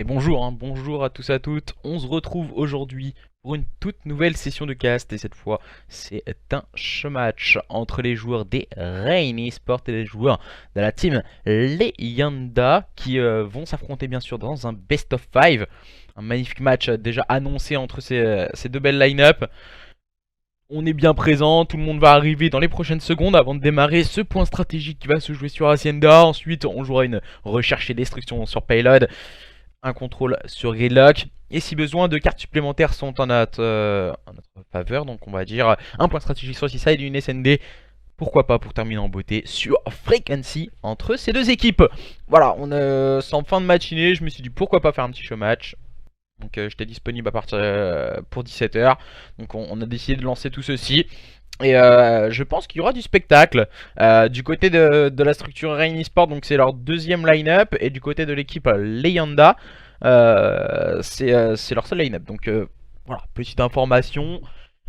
Et bonjour, bonjour à tous et à toutes. On se retrouve aujourd'hui pour une toute nouvelle session de cast. Et cette fois, c'est un match entre les joueurs des Rain Esports et les joueurs de la team Leyenda qui vont s'affronter bien sûr dans un best of 5. Un magnifique match déjà annoncé entre ces deux belles line-up. On est bien présent, tout le monde va arriver dans les prochaines secondes avant de démarrer ce point stratégique qui va se jouer sur Hacienda. Ensuite, on jouera une recherche et destruction sur Payload, un contrôle sur Gridlock. Et si besoin, deux cartes supplémentaires sont en notre faveur. Donc on va dire un point stratégique sur Seaside et une SND. Pourquoi pas pour terminer en beauté sur Frequency entre ces deux équipes. Voilà, c'est en fin de matinée, je me suis dit pourquoi pas faire un petit show match. Donc j'étais disponible à partir pour 17 h. Donc on a décidé de lancer tout ceci. Et je pense qu'il y aura du spectacle du côté de la structure Rain Esports. Donc c'est leur deuxième line-up. Et du côté de l'équipe Leyenda, c'est leur seul line-up. Donc voilà, petite information.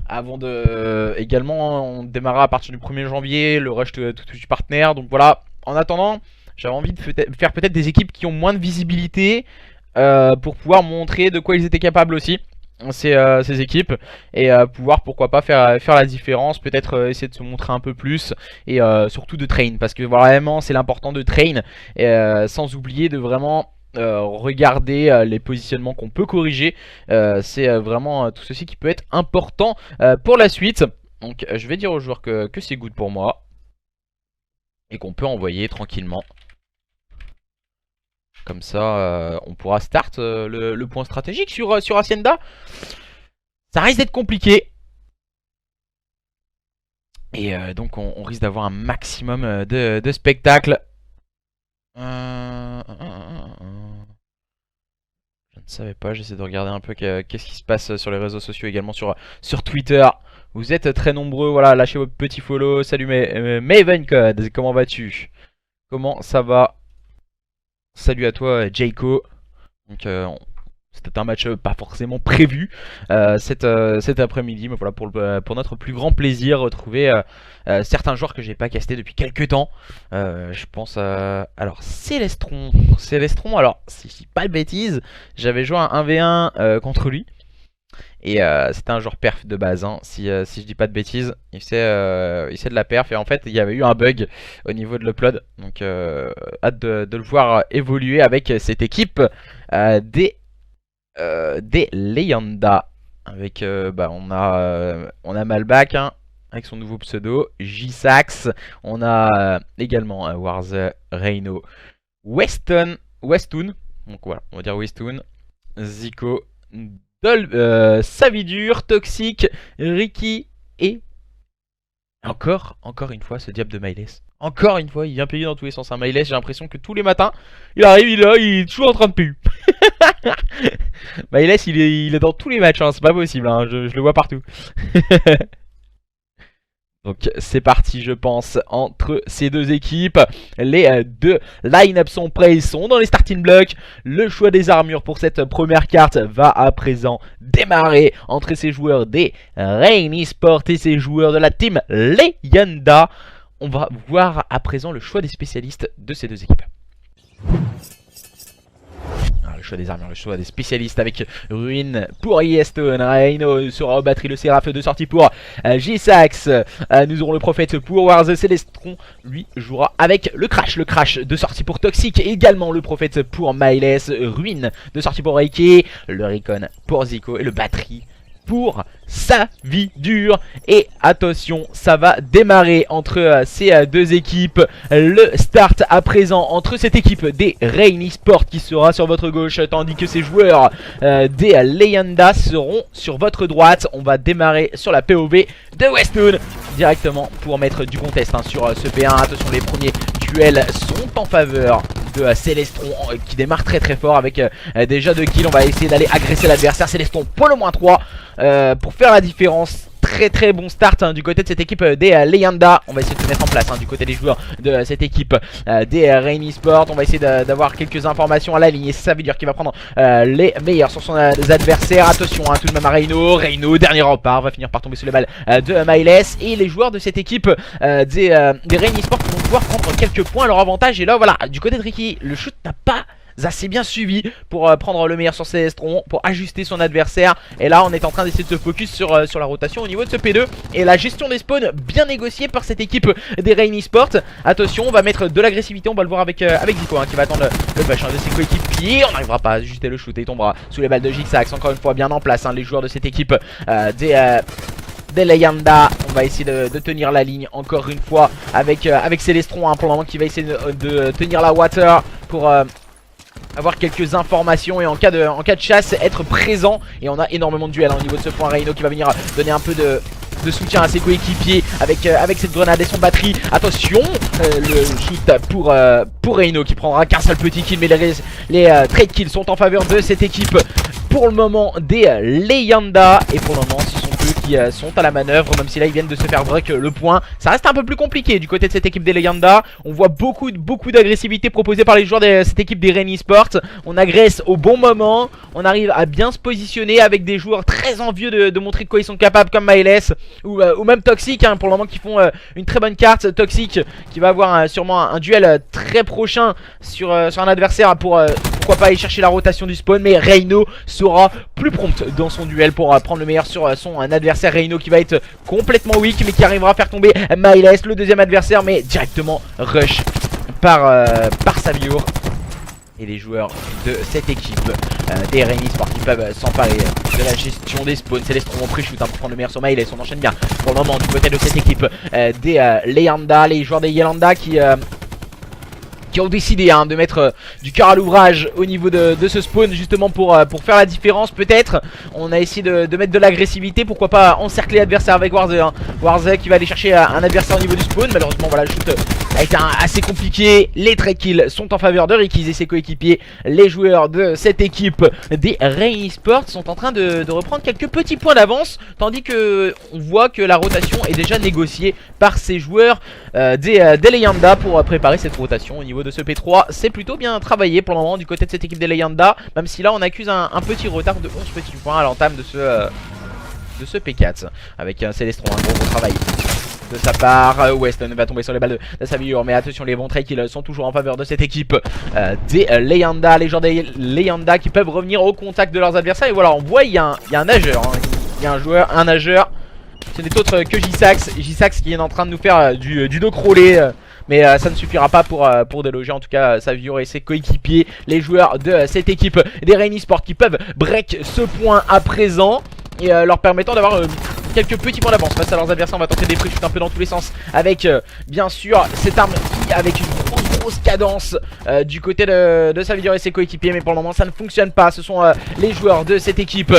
Avant de... également, on démarrera à partir du 1er janvier le rush tout du partenaire. Donc voilà, en attendant, j'avais envie de faire peut-être des équipes qui ont moins de visibilité, pour pouvoir montrer de quoi ils étaient capables aussi, ces équipes, et pouvoir pourquoi pas faire la différence, peut-être essayer de se montrer un peu plus, et surtout de train, parce que vraiment c'est l'important de train, sans oublier de vraiment regarder les positionnements qu'on peut corriger. C'est vraiment tout ceci qui peut être important pour la suite. Donc je vais dire aux joueurs que c'est good pour moi et qu'on peut envoyer tranquillement. Comme ça, on pourra start le point stratégique sur Hacienda. Ça risque d'être compliqué. Et donc, on risque d'avoir un maximum de spectacle. Je ne savais pas, j'essaie de regarder un peu qu'est-ce qui se passe sur les réseaux sociaux, également sur Twitter. Vous êtes très nombreux, voilà, lâchez votre petit follow. Salut Mavencode, comment vas-tu? Comment ça va? Salut à toi Jayco. Donc c'était un match pas forcément prévu cet après-midi, mais voilà, pour notre plus grand plaisir, retrouver certains joueurs que j'ai pas casté depuis quelques temps. Je pense à alors Célestron, alors si je dis pas de bêtises, j'avais joué un 1v1 contre lui. Et c'était un joueur perf de base, si je dis pas de bêtises. Il sait de la perf. Et en fait il y avait eu un bug au niveau de l'upload. Donc hâte de le voir évoluer avec cette équipe des Leyenda. Avec on a Malbac, avec son nouveau pseudo J-Sax. On a également Warz, Reino, Weston. Donc voilà, on va dire Weston, Zico, Savidur, Toxic, Ricky et encore une fois ce diable de Miles. Encore une fois, il vient payer dans tous les sens. Miles, j'ai l'impression que tous les matins, il arrive, il est toujours en train de payer. Miles, il est dans tous les matchs, c'est pas possible, je le vois partout. Donc c'est parti, je pense, entre ces deux équipes. Les deux line-up sont prêts, ils sont dans les starting blocks. Le choix des armures pour cette première carte va à présent démarrer entre ces joueurs des Rain Esports et ces joueurs de la team Leyenda. On va voir à présent le choix des spécialistes de ces deux équipes. Le choix des armures, le choix des spécialistes avec Ruin pour Yestone, Reino sera au batterie, le Séraph de sortie pour J-Sax. Nous aurons le prophète pour Warz, Célestron lui jouera avec le crash de sortie pour Toxic, également le prophète pour Miles, Ruin de sortie pour Reiki, le Recon pour Zico et le batterie pour Savidur. Et attention, ça va démarrer entre ces deux équipes. Le start à présent entre cette équipe des Rain Esports qui sera sur votre gauche, tandis que ces joueurs des Leyenda seront sur votre droite. On va démarrer sur la POV de Weston directement pour mettre du contest sur ce P1. Attention, les premiers duels sont en faveur de Célestron qui démarre très fort avec déjà 2 kills. On va essayer d'aller agresser l'adversaire. Célestron pour le moins 3 pour faire la différence. Très bon start du côté de cette équipe des Leyenda. On va essayer de se mettre en place du côté des joueurs de cette équipe des Rain Esports. On va essayer d'avoir quelques informations à la ligne. Et ça veut dire qu'il va prendre les meilleurs sur son adversaires. Attention tout de même à Reino, dernier rempart, va finir par tomber sous les balles de Miles. Et les joueurs de cette équipe des Rain Esports vont pouvoir prendre quelques points à leur avantage. Et là voilà, du côté de Ricky, le shoot n'a pas assez bien suivis pour prendre le meilleur sur Célestron, pour ajuster son adversaire. Et là on est en train d'essayer de se focus sur la rotation au niveau de ce P2 et la gestion des spawns bien négociée par cette équipe des Rain Esports. Attention, on va mettre de l'agressivité, on va le voir avec Zico qui va attendre le push de ses coéquipiers. On n'arrivera pas à ajuster le shoot et il tombera sous les balles de Jixax. Encore une fois bien en place les joueurs de cette équipe des Leyenda. On va essayer de tenir la ligne encore une fois avec Célestron pour le moment qui va essayer de tenir la water pour avoir quelques informations et en cas de chasse être présent. Et on a énormément de duels au niveau de ce point. Reino qui va venir donner un peu de soutien à ses coéquipiers avec cette grenade et son batterie. Attention, le shoot pour Reino qui prendra qu'un seul petit kill, mais les trade kills sont en faveur de cette équipe pour le moment des Leyenda. Et pour le moment ce sont eux qui sont à la manœuvre, même si là ils viennent de se faire break le point. Ça reste un peu plus compliqué du côté de cette équipe des Leyenda. On voit beaucoup d'agressivité proposée par les joueurs de cette équipe des Rain Esports. On agresse au bon moment, on arrive à bien se positionner avec des joueurs très envieux de montrer de quoi ils sont capables, comme Miles ou même Toxic pour le moment, qui font une très bonne carte. Toxic qui va avoir sûrement un duel très prochain sur un adversaire pour pourquoi pas aller chercher la rotation du spawn, mais Reino sera plus prompt dans son duel pour prendre le meilleur sur son adversaire. Reino qui va être complètement weak mais qui arrivera à faire tomber Miles, le deuxième adversaire, mais directement rush par Savior. Et les joueurs de cette équipe des Rain Esports qui peuvent s'emparer de la gestion des spawns. Célestron en pré-shoot pour prendre le meilleur sur Miles. On enchaîne bien pour le moment du côté de cette équipe des Leyenda, les joueurs des Yelanda qui ont décidé de mettre du cœur à l'ouvrage au niveau de ce spawn, justement pour faire la différence. Peut-être on a essayé de mettre de l'agressivité, pourquoi pas encercler l'adversaire avec Warze. Warze qui va aller chercher un adversaire au niveau du spawn. Malheureusement voilà, le shoot a été assez compliqué. Les trade kills sont en faveur de Rikiz et ses coéquipiers. Les joueurs de cette équipe des Rain Esports sont en train de reprendre quelques petits points d'avance, tandis que on voit que la rotation est déjà négociée par ces joueurs des Leyenda pour préparer cette rotation au niveau de ce P3. C'est plutôt bien travaillé pour le moment du côté de cette équipe des Leyenda, même si là on accuse un petit retard de 11 petits points à l'entame de ce P4 avec Célestron, un gros travail de sa part. Weston va tomber sur les balles de Savior, mais attention, les bons trades qui sont toujours en faveur de cette équipe des Leyenda, les joueurs des Leyenda qui peuvent revenir au contact de leurs adversaires. Et voilà, on voit il y a un nageur, il y a un nageur. Ce n'est autre que Jixax qui est en train de nous faire du dos crawlé. Mais ça ne suffira pas pour déloger en tout cas Savior et ses coéquipiers, les joueurs de cette équipe des Rain Esports qui peuvent break ce point à présent et leur permettant d'avoir quelques petits points d'avance face à leurs adversaires. On va tenter des pré-shoots un peu dans tous les sens avec bien sûr cette arme qui avec une grosse cadence du côté de Savior et ses coéquipiers, mais pour le moment ça ne fonctionne pas. Ce sont les joueurs de cette équipe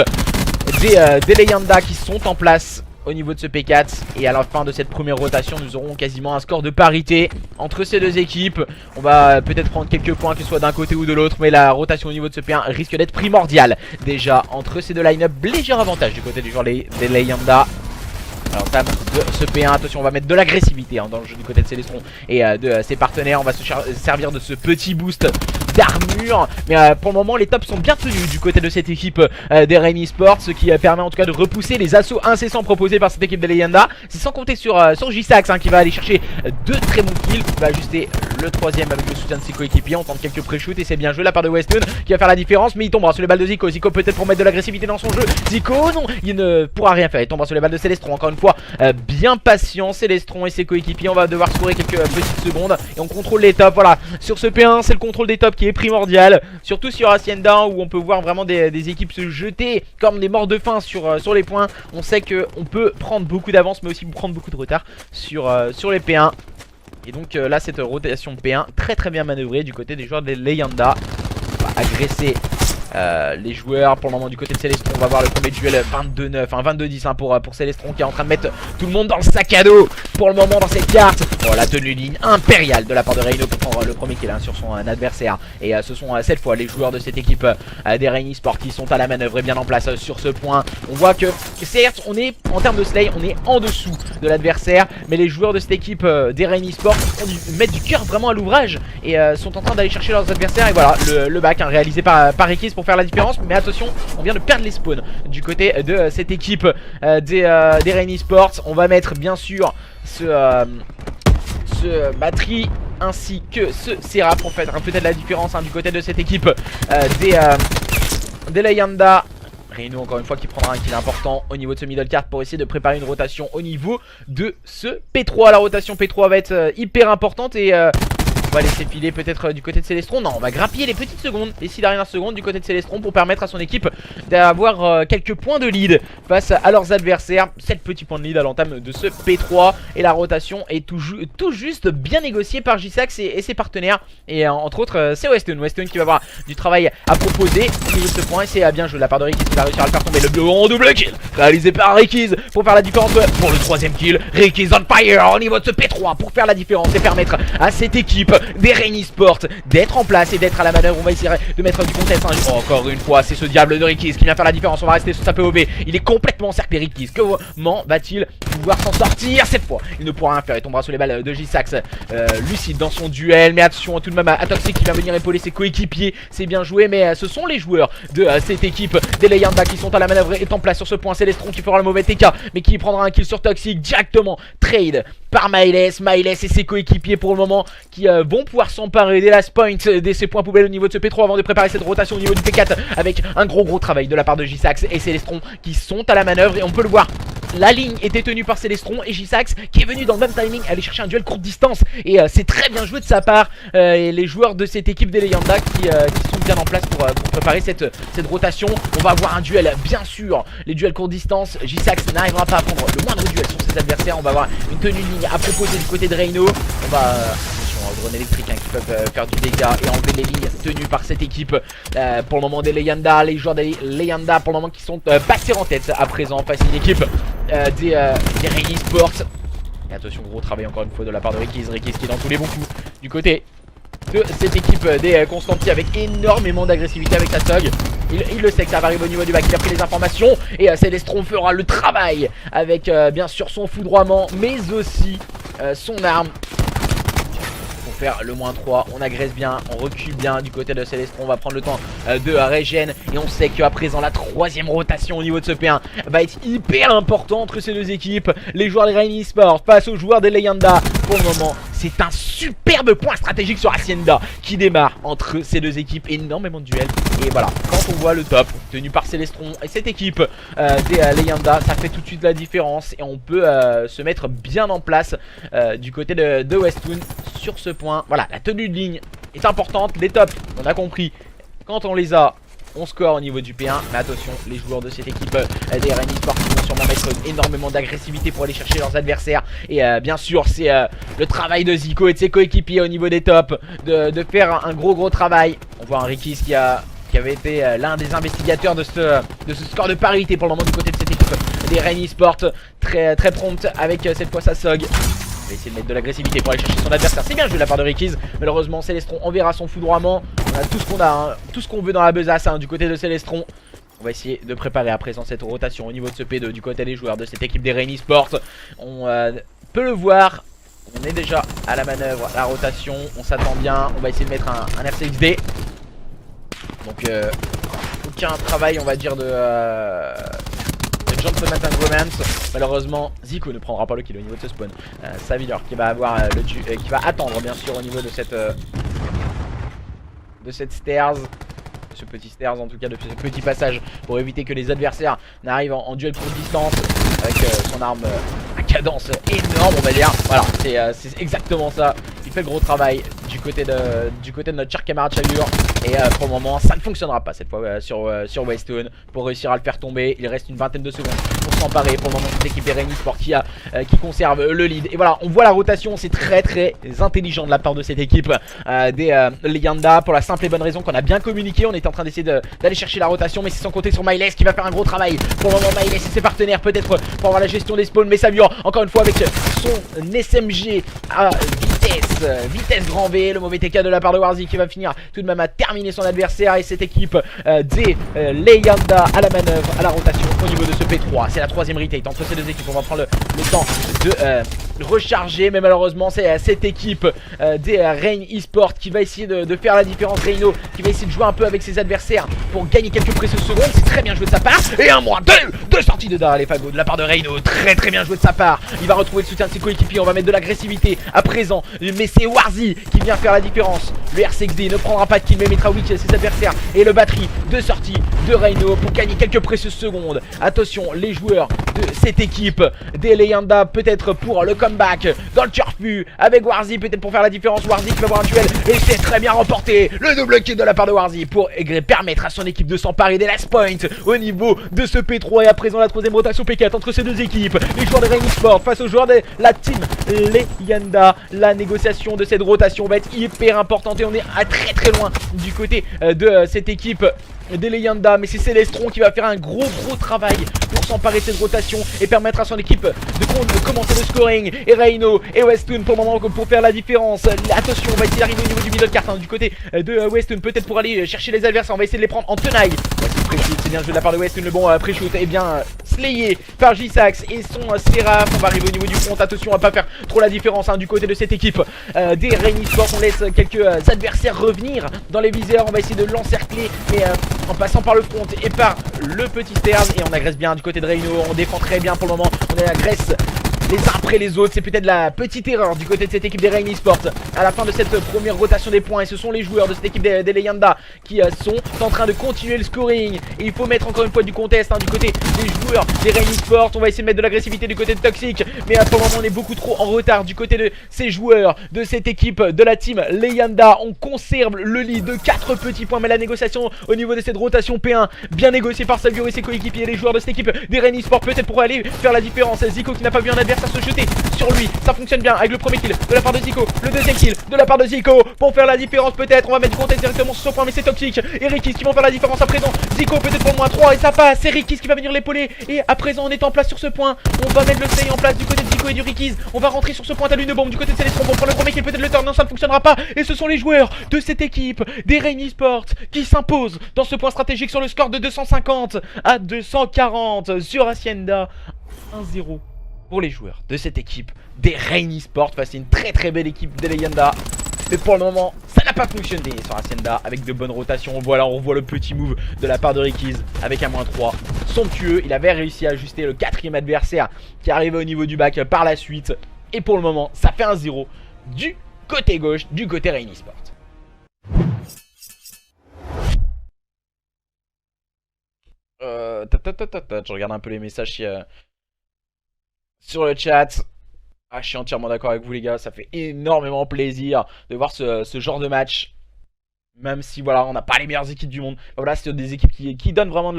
des Leyenda qui sont en place au niveau de ce P4, et à la fin de cette première rotation nous aurons quasiment un score de parité entre ces deux équipes. On va peut-être prendre quelques points que ce soit d'un côté ou de l'autre, mais la rotation au niveau de ce P1 risque d'être primordiale déjà entre ces deux line-up. Léger avantage du côté des joueurs des Leyenda. Alors entame de ce P1, attention, on va mettre de l'agressivité dans le jeu du côté de Célestron et de ses partenaires. On va se servir de ce petit boost d'armure, mais pour le moment les tops sont bien tenus du côté de cette équipe des Rain Esports, ce qui permet en tout cas de repousser les assauts incessants proposés par cette équipe des Leyenda. C'est sans compter sur Jixax qui va aller chercher deux très bons kills, qui va ajuster le troisième avec le soutien de ses coéquipiers. On tente quelques pré-shoots et c'est bien joué de la part de Weston qui va faire la différence, mais il tombera sur les balles de Zico. Zico peut-être pour mettre de l'agressivité dans son jeu. Zico non, il ne pourra rien faire, il tombera sur les balles de Célestron. Encore une fois bien patient Célestron et ses coéquipiers. On va devoir scorer quelques petites secondes et on contrôle les tops. Voilà, sur ce P1 c'est le contrôle des tops qui est primordial, surtout sur Hacienda où on peut voir vraiment des équipes se jeter comme des morts de faim sur les points. On sait qu'on peut prendre beaucoup d'avance mais aussi prendre beaucoup de retard sur les P1. Et donc là cette rotation P1 très bien manœuvrée du côté des joueurs des Leyenda. On va agresser les joueurs pour le moment du côté de Célestron. On va voir le premier duel 22-9, 22-10 pour Célestron qui est en train de mettre tout le monde dans le sac à dos pour le moment dans cette carte. Oh, la tenue ligne impériale de la part de Reino pour prendre le premier kill sur son adversaire. Et ce sont cette fois les joueurs de cette équipe des Rain Esports qui sont à la manœuvre et bien en place sur ce point. On voit que certes on est en termes de slay, on est en dessous de l'adversaire, mais les joueurs de cette équipe des Rain Esports mettent du cœur vraiment à l'ouvrage et sont en train d'aller chercher leurs adversaires. Et voilà le back réalisé par Rikiz pour faire la différence. Mais attention, on vient de perdre les spawns du côté de cette équipe des Rain Esports. On va mettre bien sûr ce ce batterie ainsi que ce Serra pour faire peut-être la différence du côté de cette équipe des Leyenda. Reno encore une fois qui prendra un kill important au niveau de ce middle card pour essayer de préparer une rotation au niveau de ce P3. La rotation P3 va être hyper importante et on va laisser filer peut-être du côté de Célestron. Non, on va grappiller les petites secondes, les 6 dernières secondes du côté de Célestron pour permettre à son équipe d'avoir quelques points de lead face à leurs adversaires. 7 petits points de lead à l'entame de ce P3 et la rotation est tout juste bien négociée par J-Sax et ses partenaires. Et entre autres, c'est Weston qui va avoir du travail à proposer au niveau de ce point et c'est bien joué de la part de Rikiz qui va réussir à le faire tomber. Le bleu en double kill réalisé par Rikiz pour faire la différence pour le 3ème kill. Rikiz on fire au niveau de ce P3 pour faire la différence et permettre à cette équipe des Rain Esports d'être en place et d'être à la manœuvre. On va essayer de mettre du contest encore une fois, c'est ce diable de Rikiz qui vient faire la différence. On va rester sur sa POV, il est complètement encerclé Rikiz. Comment va-t-il pouvoir s'en sortir cette fois? Il ne pourra rien faire, il tombera sous les balles de J-Sax. Lucide dans son duel, mais attention tout de même à Toxic qui va venir épauler ses coéquipiers. C'est bien joué, mais ce sont les joueurs de cette équipe des Leyenda qui sont à la manœuvre et est en place sur ce point. Célestron qui fera le mauvais TK, mais qui prendra un kill sur Toxic directement. Trade par Miles et ses coéquipiers pour le moment qui vont pouvoir s'emparer des last points, de ces points poubelles au niveau de ce P3 avant de préparer cette rotation au niveau du P4 avec un gros travail de la part de J-Sax et Célestron qui sont à la manœuvre et on peut le voir. La ligne était tenue par Célestron et J-Sax qui est venu dans le même timing aller chercher un duel courte distance et c'est très bien joué de sa part et les joueurs de cette équipe des Leyenda qui sont bien en place pour préparer cette rotation. On va avoir un duel bien sûr, les duels courte distance. J-Sax n'arrivera pas à prendre le moindre duel sur ses adversaires. On va avoir une tenue de ligne à proposer du côté de Reno. On va drone électrique qui peuvent faire du dégât et enlever les lignes tenues par cette équipe pour le moment des Leyenda. Les joueurs des Leyenda pour le moment qui sont passés en tête à présent face à une équipe des Rain Esports. Et attention, gros travail encore une fois de la part de Rikiz qui est dans tous les bons coups du côté de cette équipe des Constanti avec énormément d'agressivité avec sa SOG. Il le sait que ça va arriver au niveau du bac, il a pris les informations et Célestron fera le travail avec bien sûr son foudroiement mais aussi son arme. Faire le -3, on agresse bien, on recule bien du côté de Célestron, on va prendre le temps de régène et on sait qu'à présent la 3ème rotation au niveau de ce P1 va être hyper important entre ces deux équipes. Les joueurs des Rain Esports face aux joueurs des Leyenda. Pour le moment c'est un superbe point stratégique sur Hacienda qui démarre entre ces deux équipes, énormément de duels et voilà, quand on voit le top tenu par Célestron et cette équipe des Leyenda, ça fait tout de suite la différence et on peut se mettre bien en place du côté de Weston sur ce point. Voilà, la tenue de ligne est importante, les tops, on a compris, quand on les a, on score au niveau du P1, mais attention, les joueurs de cette équipe des Rain Esports vont sûrement mettre énormément d'agressivité pour aller chercher leurs adversaires et bien sûr c'est le travail de Zico et de ses coéquipiers au niveau des tops de faire un gros travail. On voit un Rikiz qui avait été l'un des investigateurs de ce score de parité pour le moment du côté de cette équipe des Rain Esports, très prompt avec cette fois sa SOG. On va essayer de mettre de l'agressivité pour aller chercher son adversaire. C'est bien joué de la part de Rikiz. Malheureusement Célestron enverra son foudroiement. On a tout ce qu'on a, tout ce qu'on veut dans la besace du côté de Célestron. On va essayer de préparer à présent cette rotation au niveau de ce P2 du côté des joueurs de cette équipe des Rain Esports. On peut le voir, on est déjà à la manœuvre, la rotation, on s'attend bien. On va essayer de mettre un RCXD. Donc aucun travail on va dire de Gentleman Entanglements. Malheureusement Zico ne prendra pas le kill au niveau de ce spawn. Savilor qui va avoir qui va attendre bien sûr au niveau de cette stairs, ce petit stairs en tout cas, de ce petit passage pour éviter que les adversaires n'arrivent en duel courte distance avec son arme à cadence énorme on va dire. Voilà, c'est exactement ça. Il fait le gros travail du côté de notre cher camarade Chalure. Et pour le moment ça ne fonctionnera pas cette fois sur Weston pour réussir à le faire tomber. Il reste une vingtaine de secondes pour s'emparer. Pour le moment cette équipe est Rain Esports qui conserve le lead. Et voilà, on voit la rotation, c'est très intelligent de la part de cette équipe des Leyenda, pour la simple et bonne raison qu'on a bien communiqué. On était en train d'essayer d'aller chercher la rotation, mais c'est sans compter sur Miles qui va faire un gros travail. Pour le moment Miles et ses partenaires peut-être pour avoir la gestion des spawns, mais Savior encore une fois avec son SMG à vitesse grand V, le mauvais TK de la part de Warzy qui va finir tout de même à terminer son adversaire. Et cette équipe des Leyenda à la manœuvre, à la rotation au niveau de ce P3. C'est la 3ème retake entre ces deux équipes. On va prendre le temps de recharger, mais malheureusement c'est cette équipe des Rain Esports qui va essayer de faire la différence. Reino qui va essayer de jouer un peu avec ses adversaires pour gagner quelques précieuses secondes. C'est très bien joué de sa part. Et un -2 Deux sorties de Dara les fagots de la part de Reino. Très bien joué de sa part. Il va retrouver le soutien de ses coéquipiers. On va mettre de l'agressivité à présent. Mais c'est Warzy qui vient faire la différence. Le RCXD ne prendra pas de kill mais mettra weak ses adversaires. Et le batterie de sortie de Reino pour gagner quelques précieuses secondes. Attention, les joueurs de cette équipe des Leyenda peut-être pour le comeback dans le turfu avec Warzy peut-être pour faire la différence. Warzy qui va avoir un duel et c'est très bien remporté. Le double kill de la part de Warzy pour permettre à son équipe de s'emparer des last points au niveau de ce P3. Et à présent la troisième rotation P4 entre ces deux équipes. Les joueurs de Rain Sport face aux joueurs de la team Leyenda. La négociation de cette rotation va être hyper importante et on est à très loin du côté de cette équipe des Leyenda, mais c'est Celestron qui va faire un gros travail pour s'emparer de cette rotation et permettre à son équipe de commencer le scoring. Et Reino et Westun pour le moment pour faire la différence. Attention, on va essayer d'arriver au niveau du middle cart du côté de Westun, peut-être pour aller chercher les adversaires. On va essayer de les prendre en tenaille. C'est bien joué de la part de Westun, le bon pré-shoot est bien slayé par J-Sax et son Seraph. On va arriver au niveau du front, attention, on va pas faire trop la différence du côté de cette équipe des Rainy Sports. On laisse quelques adversaires revenir dans les viseurs. On va essayer de l'encercler, mais en passant par le front et par le petit stairs. Et on agresse bien du côté de Reino, on défend très bien pour le moment. On agresse les uns après les autres. C'est peut-être la petite erreur du côté de cette équipe des Rainy Sports à la fin de cette première rotation des points. Et ce sont les joueurs de cette équipe des Leyenda qui sont en train de continuer le scoring. Et il faut mettre encore une fois du contest du côté des joueurs des Rainy Sports. On va essayer de mettre de l'agressivité du côté de Toxic, mais pour le moment on est beaucoup trop en retard du côté de ces joueurs de cette équipe de la team Leyenda. On conserve le lead de 4 petits points, mais la négociation au niveau de cette rotation P1 bien négociée par Savio et ses coéquipiers. Les joueurs de cette équipe des Rainy Sports peut-être pour aller faire la différence. Zico qui n'a pas vu un adversaire se jeter sur lui, ça fonctionne bien avec le premier kill de la part de Zico, le deuxième kill de la part de Zico pour faire la différence. Peut-être on va mettre du contest directement sur son point, mais c'est Toxic et Rikis qui vont faire la différence à présent. Zico peut-être pour le moins 3 et ça passe, c'est Rikis qui va venir l'épauler. Et à présent on est en place sur ce point, on va mettre le stay en place du côté de Zico et du Rikis. On va rentrer sur ce point à l'une bombe du côté de Celestron pour prendre le premier kill, peut-être le turn, non ça ne fonctionnera pas. Et ce sont les joueurs de cette équipe des Rainy Sports qui s'imposent dans ce point stratégique sur le score de 250 à 240 sur Hacienda. 1-0 pour les joueurs de cette équipe des Rainy Sports face à une très belle équipe des Leyenda. Mais pour le moment, ça n'a pas fonctionné sur Hacienda avec de bonnes rotations. Voilà, on revoit le petit move de la part de Rikis avec un -3 somptueux. Il avait réussi à ajuster le quatrième adversaire qui arrivait au niveau du bac par la suite. Et pour le moment, ça fait 1-0 du côté gauche, du côté Rainy Sports. Je regarde un peu les messages sur le chat. Ah, je suis entièrement d'accord avec vous les gars, ça fait énormément plaisir de voir ce genre de match. Même si voilà, on n'a pas les meilleures équipes du monde. Voilà, c'est des équipes qui donnent vraiment,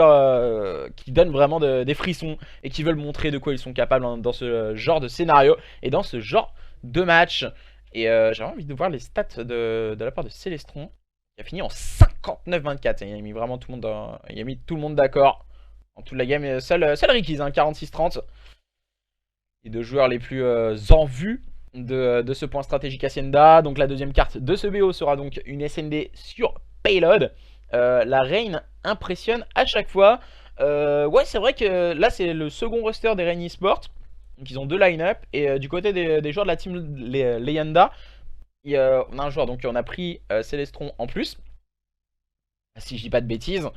des frissons et qui veulent montrer de quoi ils sont capables dans ce genre de scénario et dans ce genre de match. Et j'ai envie de voir les stats de la part de Celestron qui a fini en 59-24. Il a mis vraiment tout le monde, il a mis tout le monde d'accord en toute la game. Seul Rikis, 46-30. Et deux joueurs les plus en vue de ce point stratégique Hacienda. Donc la deuxième carte de ce BO sera donc une SND sur Payload. La Rain impressionne à chaque fois. Ouais, c'est vrai que là c'est le second roster des Rainy Sports. Donc ils ont deux line-up. Et du côté des joueurs de la team Leyenda, on a un joueur, donc on a pris Celestron en plus, si je dis pas de bêtises.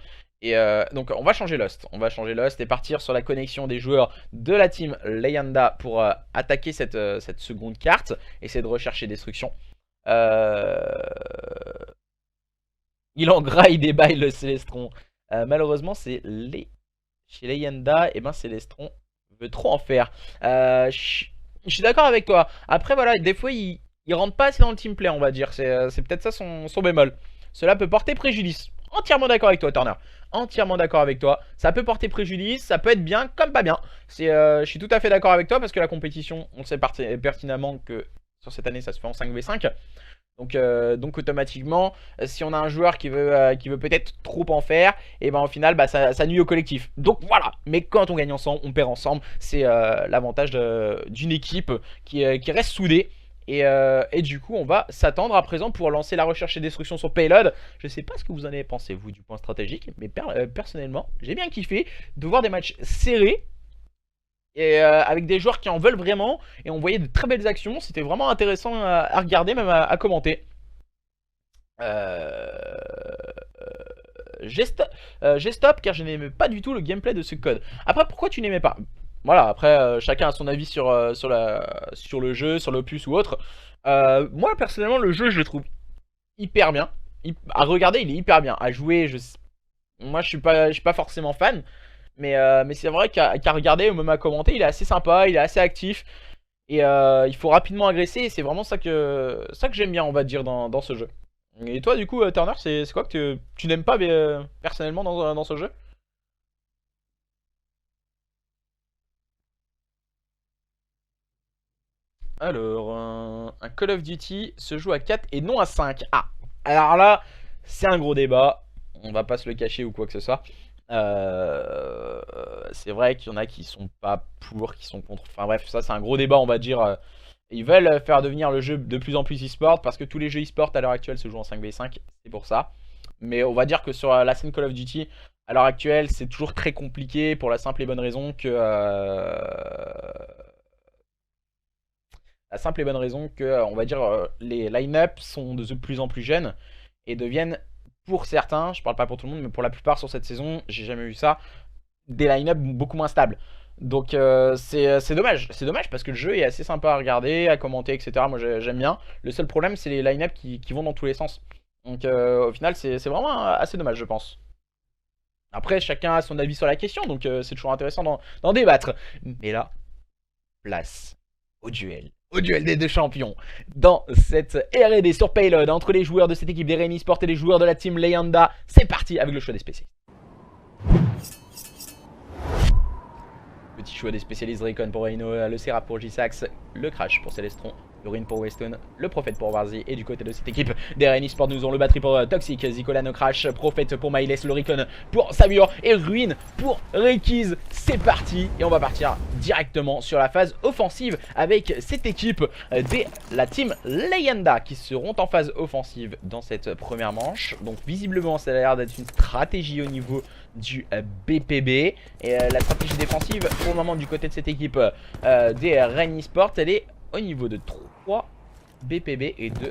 Et donc on va changer Lost. On va changer Lost et partir sur la connexion des joueurs de la team Leyenda pour attaquer cette seconde carte. Essayer de rechercher destruction. Il en graille des bails le Celestron. Malheureusement c'est chez Leyenda, et ben Celestron veut trop en faire. Je suis d'accord avec toi. Après voilà, des fois il rentre pas assez dans le teamplay, on va dire. C'est peut-être ça son bémol. Cela peut porter préjudice. Entièrement d'accord avec toi Turner, entièrement d'accord avec toi. Ça peut porter préjudice, ça peut être bien comme pas bien. Je suis tout à fait d'accord avec toi parce que la compétition, on sait pertinemment que sur cette année ça se fait en 5v5. Donc automatiquement, si on a un joueur qui veut peut-être trop en faire, et ben au final ça nuit au collectif. Donc voilà, mais quand on gagne ensemble, on perd ensemble. C'est l'avantage d'une équipe qui reste soudée. Et du coup on va s'attendre à présent pour lancer la recherche et destruction sur Payload. Je sais pas ce que vous en avez pensé vous du point stratégique, mais personnellement j'ai bien kiffé de voir des matchs serrés et avec des joueurs qui en veulent vraiment. Et on voyait de très belles actions, c'était vraiment intéressant à regarder, même à commenter. j'ai stop car je n'aimais pas du tout le gameplay de ce code. Après, pourquoi tu n'aimais pas? Voilà, après, chacun a son avis sur le jeu, sur l'opus ou autre. Moi, personnellement, le jeu, je le trouve hyper bien. À regarder, il est hyper bien. À jouer, moi, je suis pas forcément fan. Mais c'est vrai qu'à regarder, ou même à commenter, il est assez sympa, il est assez actif. Et il faut rapidement agresser. Et c'est vraiment ça que j'aime bien, on va dire, dans ce jeu. Et toi, du coup, Turner, c'est quoi que tu n'aimes pas personnellement dans ce jeu? Alors, un Call of Duty se joue à 4 et non à 5. Ah, alors là, c'est un gros débat. On va pas se le cacher ou quoi que ce soit. C'est vrai qu'il y en a qui sont pas pour, qui sont contre. Enfin bref, ça c'est un gros débat, on va dire. Ils veulent faire devenir le jeu de plus en plus e-sport parce que tous les jeux e-sport à l'heure actuelle se jouent en 5v5. C'est pour ça. Mais on va dire que sur la scène Call of Duty, à l'heure actuelle, c'est toujours très compliqué pour la simple et bonne raison que on va dire, les line-up sont de plus en plus jeunes et deviennent, pour certains, je parle pas pour tout le monde, mais pour la plupart sur cette saison, j'ai jamais vu ça, des line-up beaucoup moins stables. Donc c'est dommage, parce que le jeu est assez sympa à regarder, à commenter, etc. Moi j'aime bien. Le seul problème, c'est les line-up qui vont dans tous les sens. Donc au final, c'est vraiment assez dommage, je pense. Après, chacun a son avis sur la question, donc c'est toujours intéressant d'en débattre. Mais là, place au duel des deux champions. Dans cette R&D sur Payload, entre les joueurs de cette équipe des Rain Esports et les joueurs de la team Leyenda, c'est parti avec le choix des spécialistes. Petit choix des spécialistes, Recon pour Rhino, le Seraph pour J-Sax, le Crash pour Celestron, le Ruin pour Weston, le Prophète pour Warzy. Et du côté de cette équipe des Rain Esports, nous avons le batterie pour Toxic, Zicolan Crash, Prophète pour Myles, le Recon pour Savure et Ruin pour Rekiz. C'est parti et on va partir directement sur la phase offensive avec cette équipe de la team Leyenda qui seront en phase offensive dans cette première manche. Donc visiblement ça a l'air d'être une stratégie au niveau du BPB. Et la stratégie défensive pour le moment du côté de cette équipe des Rain Esports, elle est au niveau de 3 BPB et 2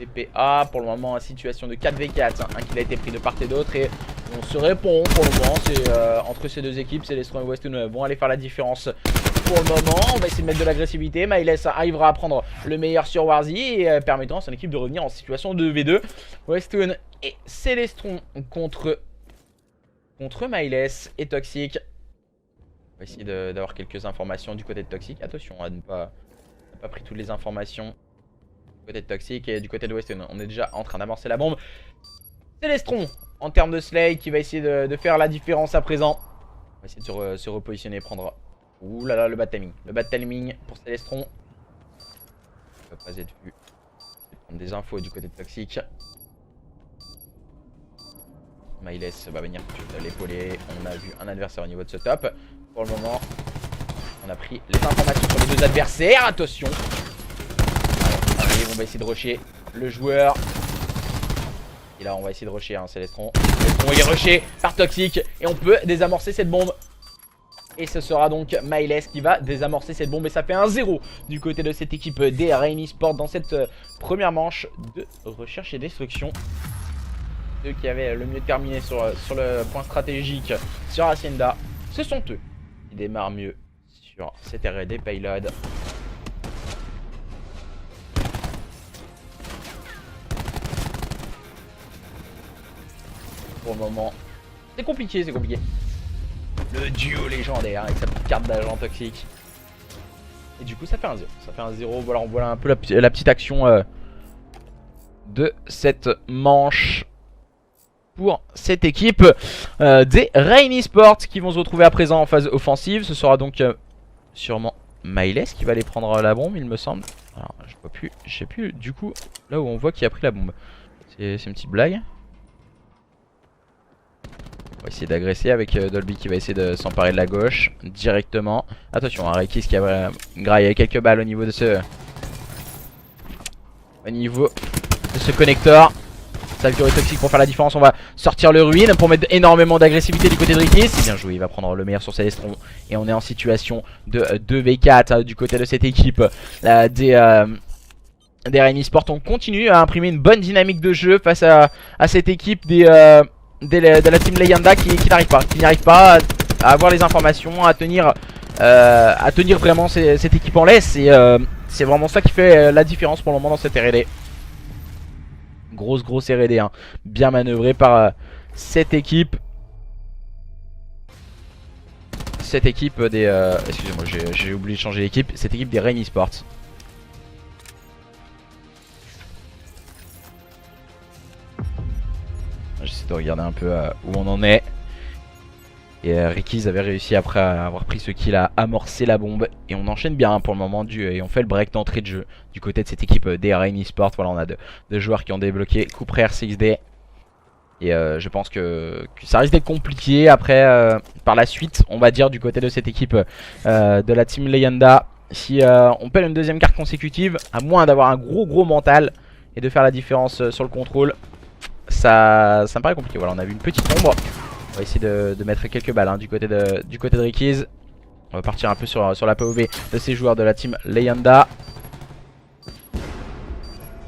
BPA. Pour le moment, situation de 4v4, un qui a été pris de part et d'autre. Et on se répond pour le moment. Entre ces deux équipes, Celestron et Weston vont aller faire la différence. Pour le moment, on va essayer de mettre de l'agressivité. Myles arrivera à prendre le meilleur sur Warzy et permettant à son équipe de revenir en situation de V2. Weston et Celestron contre Myles et Toxic. On va essayer d'avoir quelques informations du côté de Toxic. Attention à ne pas pris toutes les informations du côté de Toxic et du côté de Weston. On est déjà en train d'amorcer la bombe. Celestron en termes de Slay qui va essayer de faire la différence à présent. On va essayer de se repositionner, prendre... Ouh là là, le bad timing. Le bad timing pour Celestron. Il ne peut pas être vu. Je vais prendre des infos du côté de Toxic. Myles va venir l'épauler. On a vu un adversaire au niveau de ce top. Pour le moment, on a pris les informations sur les deux adversaires. Attention. Allez, on va essayer de rusher le joueur. Et là, on va essayer de rusher Celestron. Celestron est rushé par Toxic. Et on peut désamorcer cette bombe. Et ce sera donc Myles qui va désamorcer cette bombe. Et ça fait 1-0 du côté de cette équipe des Rain Esports dans cette première manche de recherche et destruction. Ceux qui avaient le mieux terminé sur le point stratégique sur Hacienda, ce sont eux qui démarrent mieux sur cette R&D Payload. Pour le moment, c'est compliqué, Le duo légendaire avec sa petite carte d'agent toxique. Et du coup, ça fait 1-0. Ça fait 1-0. Voilà, on voit un peu la petite action de cette manche pour cette équipe des Rain Esports qui vont se retrouver à présent en phase offensive. Ce sera donc sûrement Myles qui va aller prendre la bombe, il me semble. Alors, je vois plus, je sais plus du coup là où on voit qui a pris la bombe. C'est une petite blague. On va essayer d'agresser avec Dolby qui va essayer de s'emparer de la gauche directement. Attention, Rekiz qui a graillé quelques balles au niveau de ce connecteur. Savure et Toxic pour faire la différence. On va sortir le Ruin pour mettre énormément d'agressivité du côté de Rekiz. C'est bien joué, il va prendre le meilleur sur Celestron. Et on est en situation de 2v4 du côté de cette équipe des Rain Esports. On continue à imprimer une bonne dynamique de jeu face à cette équipe des de la team Leyenda qui n'arrive pas à avoir les informations, à tenir vraiment cette équipe en laisse. Et c'est vraiment ça qui fait la différence pour le moment dans cette R&D. Grosse R&D, hein. Bien manœuvré par cette équipe. Cette équipe des... excusez-moi, j'ai oublié de changer d'équipe. Cette équipe des Rain Esports. J'essaie de regarder un peu où on en est. Et Ricky's avait réussi après avoir pris ce kill à amorcer la bombe. Et on enchaîne bien pour le moment et on fait le break d'entrée de jeu du côté de cette équipe des Rain Esports. Voilà, on a deux joueurs qui ont débloqué coup près R6D. Et je pense que ça risque d'être compliqué après par la suite, on va dire, du côté de cette équipe de la team Leyenda. Si on perd une deuxième carte consécutive, à moins d'avoir un gros mental et de faire la différence sur le contrôle, ça me paraît compliqué. Voilà, on a vu une petite ombre. On va essayer de mettre quelques balles hein, du côté de Ricky's. On va partir un peu sur la POV de ces joueurs de la team Leyenda.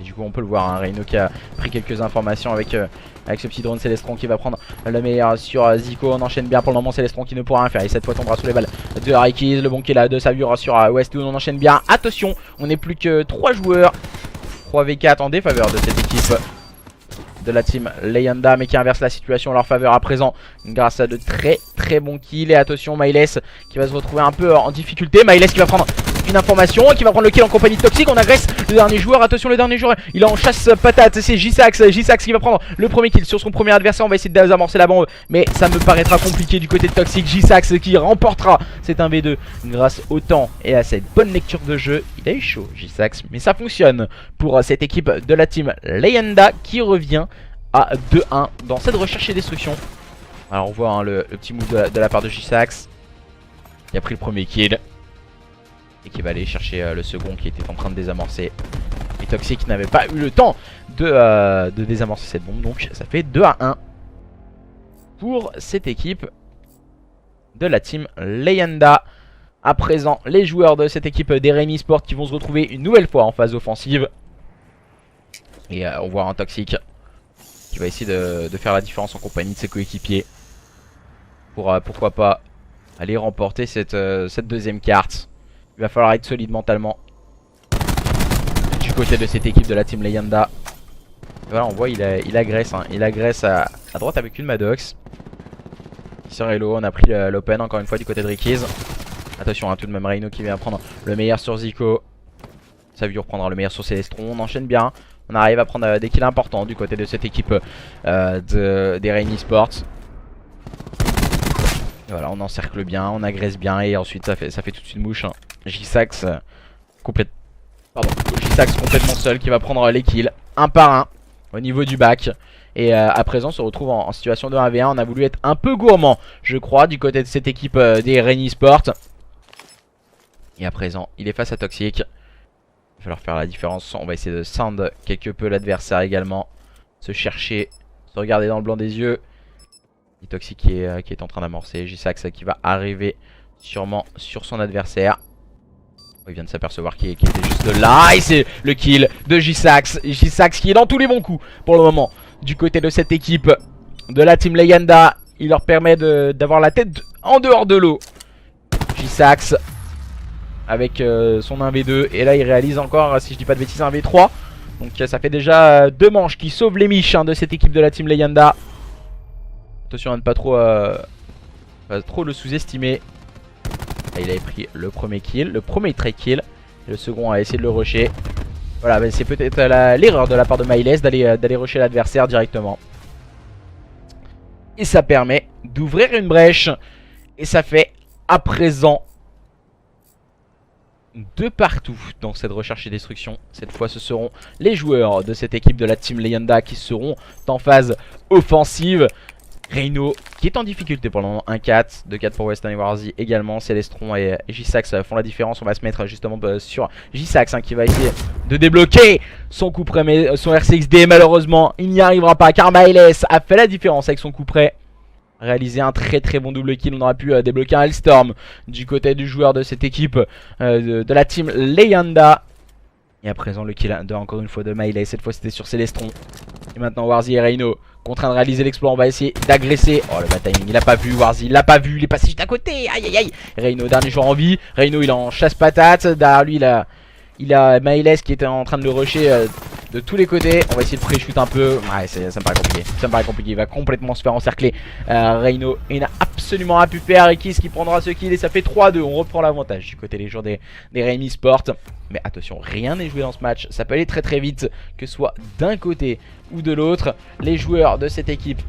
Et du coup on peut le voir, hein, Reino qui a pris quelques informations avec ce petit drone Célestron qui va prendre le meilleur sur Zico. On enchaîne bien pour le moment, Célestron qui ne pourra rien faire. Et cette fois tombera sous les balles de Ricky's. Le bon kill là de Savure sur Westwood. On enchaîne bien. Attention, on n'est plus que 3 joueurs. 3v4 en défaveur de cette équipe de la team Leyenda, mais qui inverse la situation en leur faveur à présent grâce à de très bons kills. Et attention, Myles qui va se retrouver un peu en difficulté. Myles qui va prendre une information, qui va prendre le kill en compagnie de Toxic. On agresse le dernier joueur. Attention, le dernier joueur, il est en chasse patate. C'est J-Sax qui va prendre le premier kill sur son premier adversaire. On va essayer de désamorcer la bombe, mais ça me paraîtra compliqué du côté de Toxic. J-Sax qui remportera cet 1v2 grâce au temps et à cette bonne lecture de jeu. Il a eu chaud, J-Sax, mais ça fonctionne pour cette équipe de la team Leyenda qui revient à 2-1 dans cette recherche et destruction. Alors on voit hein, le petit move de la part de J-Sax qui a pris le premier kill et qui va aller chercher le second qui était en train de désamorcer. Et Toxic n'avait pas eu le temps de désamorcer cette bombe, donc ça fait 2-1 pour cette équipe de la team Leyenda. À présent, les joueurs de cette équipe des Rain Esports qui vont se retrouver une nouvelle fois en phase offensive. Et on voit un Toxic qui va essayer de faire la différence en compagnie de ses coéquipiers pour pourquoi pas aller remporter cette deuxième carte. Il va falloir être solide mentalement du côté de cette équipe de la team Leyenda. Et voilà, on voit il agresse hein. Il agresse à droite avec une Maddox. Sur Hello, on a pris l'open encore une fois du côté de Ricky's. Attention hein, tout de même Reino qui vient prendre le meilleur sur Zico. Savure prendra le meilleur sur Célestron. On enchaîne bien. On arrive à prendre des kills importants du côté de cette équipe des Rain Esports. Voilà, on encercle bien, on agresse bien et ensuite ça fait toute une mouche hein. J-Sax complètement seul qui va prendre les kills un par un au niveau du bac. Et à présent on se retrouve en situation de 1v1. On a voulu être un peu gourmand je crois du côté de cette équipe des Rain Esports. Et à présent il est face à Toxic. Il va falloir faire la différence. On va essayer de sound quelque peu l'adversaire également. Se chercher, se regarder dans le blanc des yeux. Et Toxic qui est en train d'amorcer. J-Sax qui va arriver sûrement sur son adversaire. Il vient de s'apercevoir qu'il était juste là. Et c'est le kill de J-Sax. J-Sax qui est dans tous les bons coups pour le moment. Du côté de cette équipe de la team Leyenda. Il leur permet d'avoir la tête en dehors de l'eau. J-Sax avec son 1v2. Et là il réalise encore, si je dis pas de bêtises, un v3. Donc ça fait déjà 2 manches qui sauvent les miches hein, de cette équipe de la team Leyenda. Attention à ne pas trop le sous-estimer. Il avait pris le premier kill, le premier trade kill. Et le second a essayé de le rusher. Voilà, bah, c'est peut-être l'erreur de la part de Myles d'aller rusher l'adversaire directement. Et ça permet d'ouvrir une brèche. Et ça fait à présent 2 partout dans cette recherche et destruction. Cette fois ce seront les joueurs de cette équipe de la team Leyenda qui seront en phase offensive. Reino qui est en difficulté pour le moment, 1-4, 2-4 pour Western et Warzy également. Célestron et J-Sax font la différence. On va se mettre justement sur J-Sax hein, qui va essayer de débloquer son coup près, son RCXD. Malheureusement il n'y arrivera pas car Myles a fait la différence avec son coup près. Réaliser un très bon double kill. On aurait pu débloquer un Hellstorm du côté du joueur de cette équipe de la team Leyenda. Et à présent le kill encore une fois de Myles. Cette fois c'était sur Célestron. Et maintenant Warzy et Reino contraint de réaliser l'exploit. On va essayer d'agresser. Oh le bad timing, il a pas vu Warzy, il l'a pas vu, il est passé juste à côté. Aïe aïe aïe. Reino, dernier joueur en vie. Reino il est en chasse patate. Derrière lui il a Maïles qui était en train de le rusher de tous les côtés. On va essayer de pré-shoot un peu. Ouais, ça me paraît compliqué. Ça me paraît compliqué. Il va complètement se faire encercler. Reino, il n'a absolument rien pu faire. Et qui prendra ce kill. Et ça fait 3-2. On reprend l'avantage du côté des joueurs des Reign Esports. Mais attention, rien n'est joué dans ce match. Ça peut aller très très vite. Que ce soit d'un côté ou de l'autre. Les joueurs de cette équipe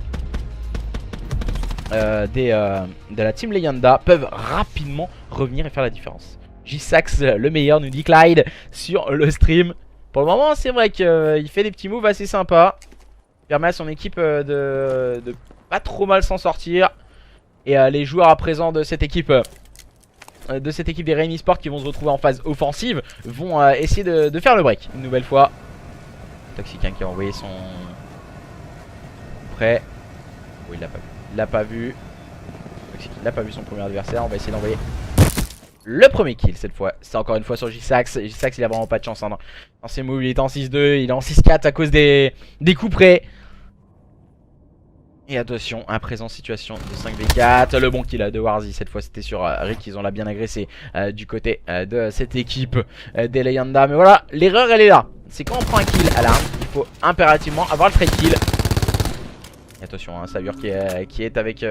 de la team Leyenda peuvent rapidement revenir et faire la différence. J-Sax le meilleur, nous dit Clyde sur le stream. Pour le moment c'est vrai qu'il fait des petits moves assez sympas. Il permet à son équipe de pas trop mal s'en sortir. Et les joueurs à présent de cette équipe des Reign Esports qui vont se retrouver en phase offensive vont essayer de faire le break une nouvelle fois. Toxic qui a envoyé son prêt. Oh, il l'a pas vu. Il l'a pas vu. Toxic il n'a pas vu son premier adversaire. On va essayer d'envoyer le premier kill cette fois. C'est encore une fois sur J-Sax. J-Sax il a vraiment pas de chance hein, dans ses moves. Il est en 6-2, il est en 6-4 à cause des coups près. Et attention, un présent situation de 5v4. Le bon kill de Warzy cette fois c'était sur Rick. Ils ont l'a bien agressé du côté de cette équipe des Leyenda. Mais voilà, l'erreur elle est là. C'est quand on prend un kill à l'arme, il faut impérativement avoir le trade kill. Et attention, hein, Savure qui est avec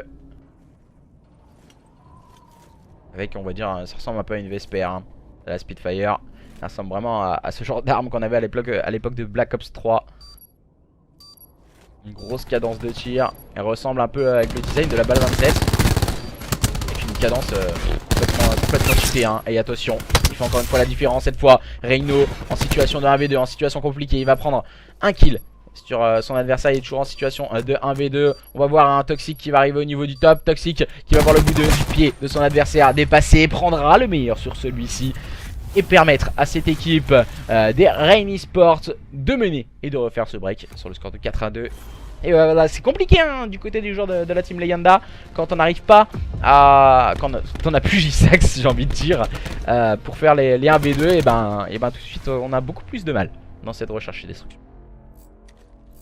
on va dire, ça ressemble un peu à une Vesper hein, à la Spitfire. Ça ressemble vraiment à ce genre d'arme qu'on avait à l'époque de Black Ops 3. Une grosse cadence de tir. Elle ressemble un peu avec le design de la balle 27. Avec une cadence complètement cheatée hein. Et attention, il fait encore une fois la différence cette fois. Reino en situation de 1v2, en situation compliquée. Il va prendre un kill sur son adversaire. Il est toujours en situation de 1v2. On va voir un Toxic qui va arriver au niveau du top. Toxic qui va voir le bout du pied de son adversaire dépasser. Prendra le meilleur sur celui-ci. Et permettre à cette équipe des Reign Esports de mener et de refaire ce break sur le score de 4-2. Et voilà, c'est compliqué hein, du côté des joueurs de la team Leyenda. Quand on n'arrive pas à... Quand on a plus J-Sax, j'ai envie de dire, pour faire les 1v2, et ben tout de suite on a beaucoup plus de mal dans cette recherche et destruction.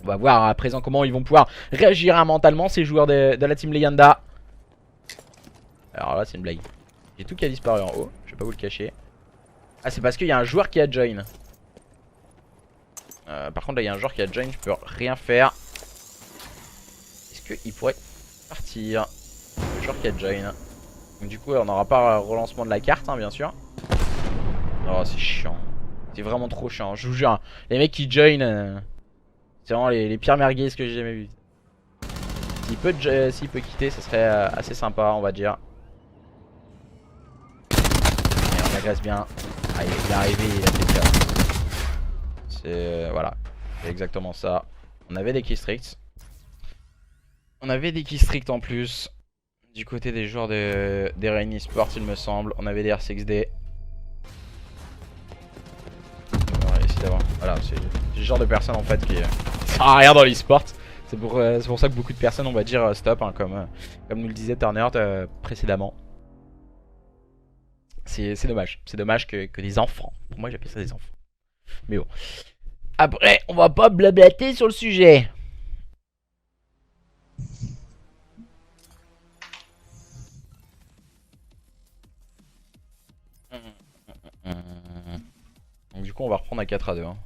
On va voir à présent comment ils vont pouvoir réagir hein, mentalement ces joueurs de la team Leyenda. Alors là c'est une blague. J'ai tout qui a disparu en haut, je vais pas vous le cacher. Ah c'est parce qu'il y a un joueur qui a join. Par contre là il y a un joueur qui a join, je peux rien faire. Est-ce qu'il pourrait partir? Le joueur qui a join. Donc du coup on n'aura pas relancement de la carte hein, bien sûr. Oh c'est chiant. C'est vraiment trop chiant, je vous jure. Les mecs qui join, c'est vraiment les pires merguez que j'ai jamais vu. S'il peut quitter ça serait assez sympa on va dire. Et on agresse bien. Ah, il est arrivé, il a fait ça. C'est voilà, c'est exactement ça. On avait des keystricts. On avait des keystricts en plus. Du côté des joueurs des Reign Esports il me semble. On avait des R6D. On va essayer d'avoir. Voilà, c'est le genre de personnes en fait qui sert à rien dans l'e-sport. C'est pour ça que beaucoup de personnes on va dire stop hein, comme nous le disait Turner précédemment. C'est dommage. C'est dommage que des enfants. Pour moi j'appelle ça des enfants. Mais bon. Après, on va pas blablater sur le sujet. Donc du coup on va reprendre à 4-2 hein.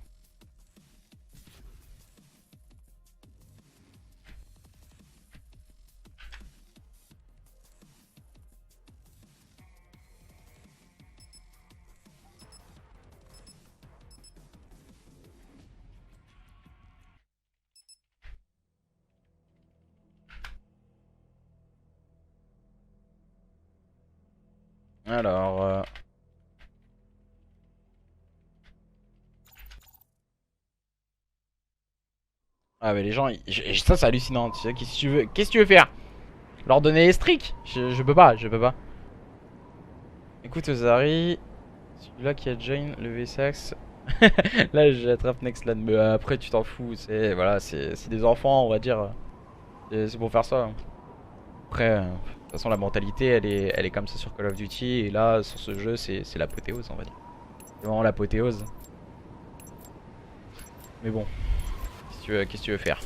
Alors ah mais les gens ça c'est hallucinant. Tu sais, qu'est-ce que tu veux faire? Leur donner les streaks? Je peux pas. Écoute Ozari, celui-là qui a join le V-Sax. Là j'attrape Nextland. Mais après tu t'en fous. Voilà, c'est des enfants on va dire. C'est pour faire ça hein. Après de toute façon la mentalité elle est comme ça sur Call of Duty. Et là sur ce jeu c'est l'apothéose on va dire. C'est vraiment l'apothéose. Mais bon, qu'est-ce que tu veux faire?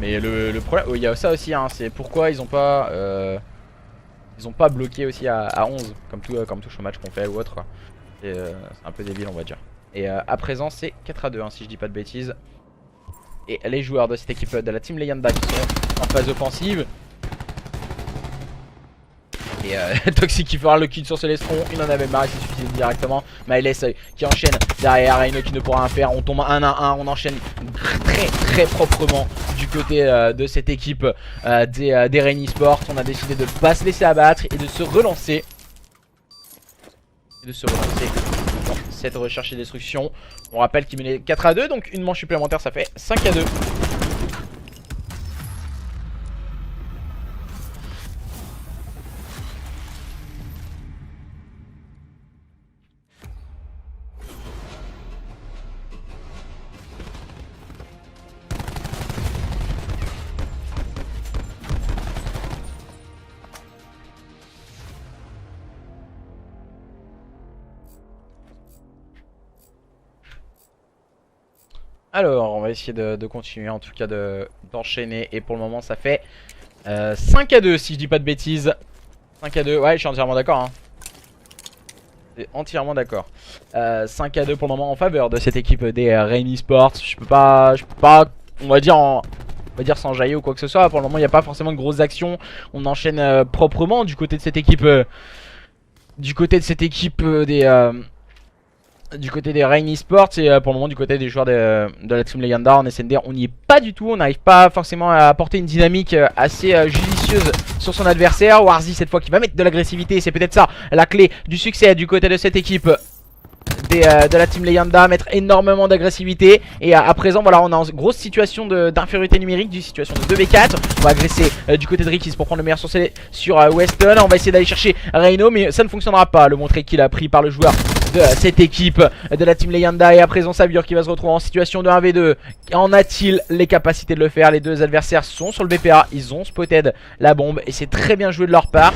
Mais le problème, il y a ça aussi, hein, c'est pourquoi ils ont pas bloqué aussi à 11 comme tout match qu'on fait ou autre quoi. C'est un peu débile on va dire. Et à présent c'est 4-2 hein, si je dis pas de bêtises. Et les joueurs de cette équipe de la Team Leyenda qui sont en phase offensive. Et Toxic qui fera le kill sur Celestron, il en avait marre, il s'est suicidé directement. Myles qui enchaîne derrière, Rhino qui ne pourra rien faire, on tombe 1 à 1, on enchaîne très proprement du côté de cette équipe des Rain Esports. On a décidé de ne pas se laisser abattre et de se relancer. Dans cette recherche et destruction. On rappelle qu'il menait 4-2, donc une manche supplémentaire ça fait 5-2. Alors on va essayer de continuer en tout cas d'enchaîner. Et pour le moment ça fait 5-2 si je dis pas de bêtises. 5-2, ouais je suis entièrement d'accord hein. C'est entièrement d'accord. 5-2 pour le moment en faveur de cette équipe des Rain Esports. Je peux pas on va dire sans jaillir ou quoi que ce soit. Pour le moment il n'y a pas forcément de grosses actions. On enchaîne proprement du côté de cette équipe du côté des Rain Esports. Et pour le moment du côté des joueurs de la Team Leyenda en SND on n'y est pas du tout. On n'arrive pas forcément à apporter une dynamique assez judicieuse sur son adversaire. Warzy cette fois qui va mettre de l'agressivité, c'est peut-être ça la clé du succès du côté de cette équipe de la Team Leyenda, mettre énormément d'agressivité. Et à présent voilà on est en grosse situation d'infériorité numérique, du situation de 2v4. On va agresser du côté de Rikis pour prendre le meilleur sur Weston. On va essayer d'aller chercher Rhino mais ça ne fonctionnera pas. Le montré qu'il a pris par le joueur de cette équipe de la Team Leyenda. Et à présent Saviour qui va se retrouver en situation de 1v2. En a-t-il les capacités de le faire? Les deux adversaires sont sur le BPA, ils ont spotted la bombe et c'est très bien joué de leur part.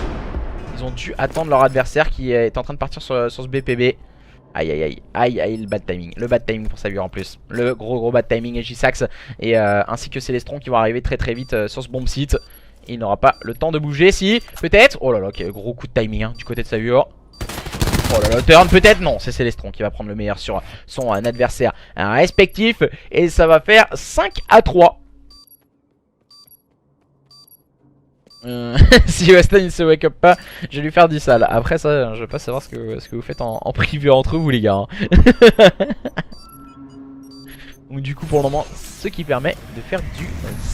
Ils ont dû attendre leur adversaire qui est en train de partir sur ce BPB. Aïe, le bad timing pour Saviour en plus. Le gros bad timing et J-Sax et ainsi que Celestron qui vont arriver très vite sur ce bomb site. Il n'aura pas le temps de bouger si, peut-être. Oh là là, quel gros coup de timing hein, du côté de Saviour. Oh là là, turn peut-être, non, c'est Celestron qui va prendre le meilleur sur son adversaire respectif. Et ça va faire 5-3. Si Weston il se wake up pas, je vais lui faire du sale. Après ça, je veux pas savoir ce que vous faites en privé entre vous les gars hein. Donc du coup pour le moment, ce qui permet de faire du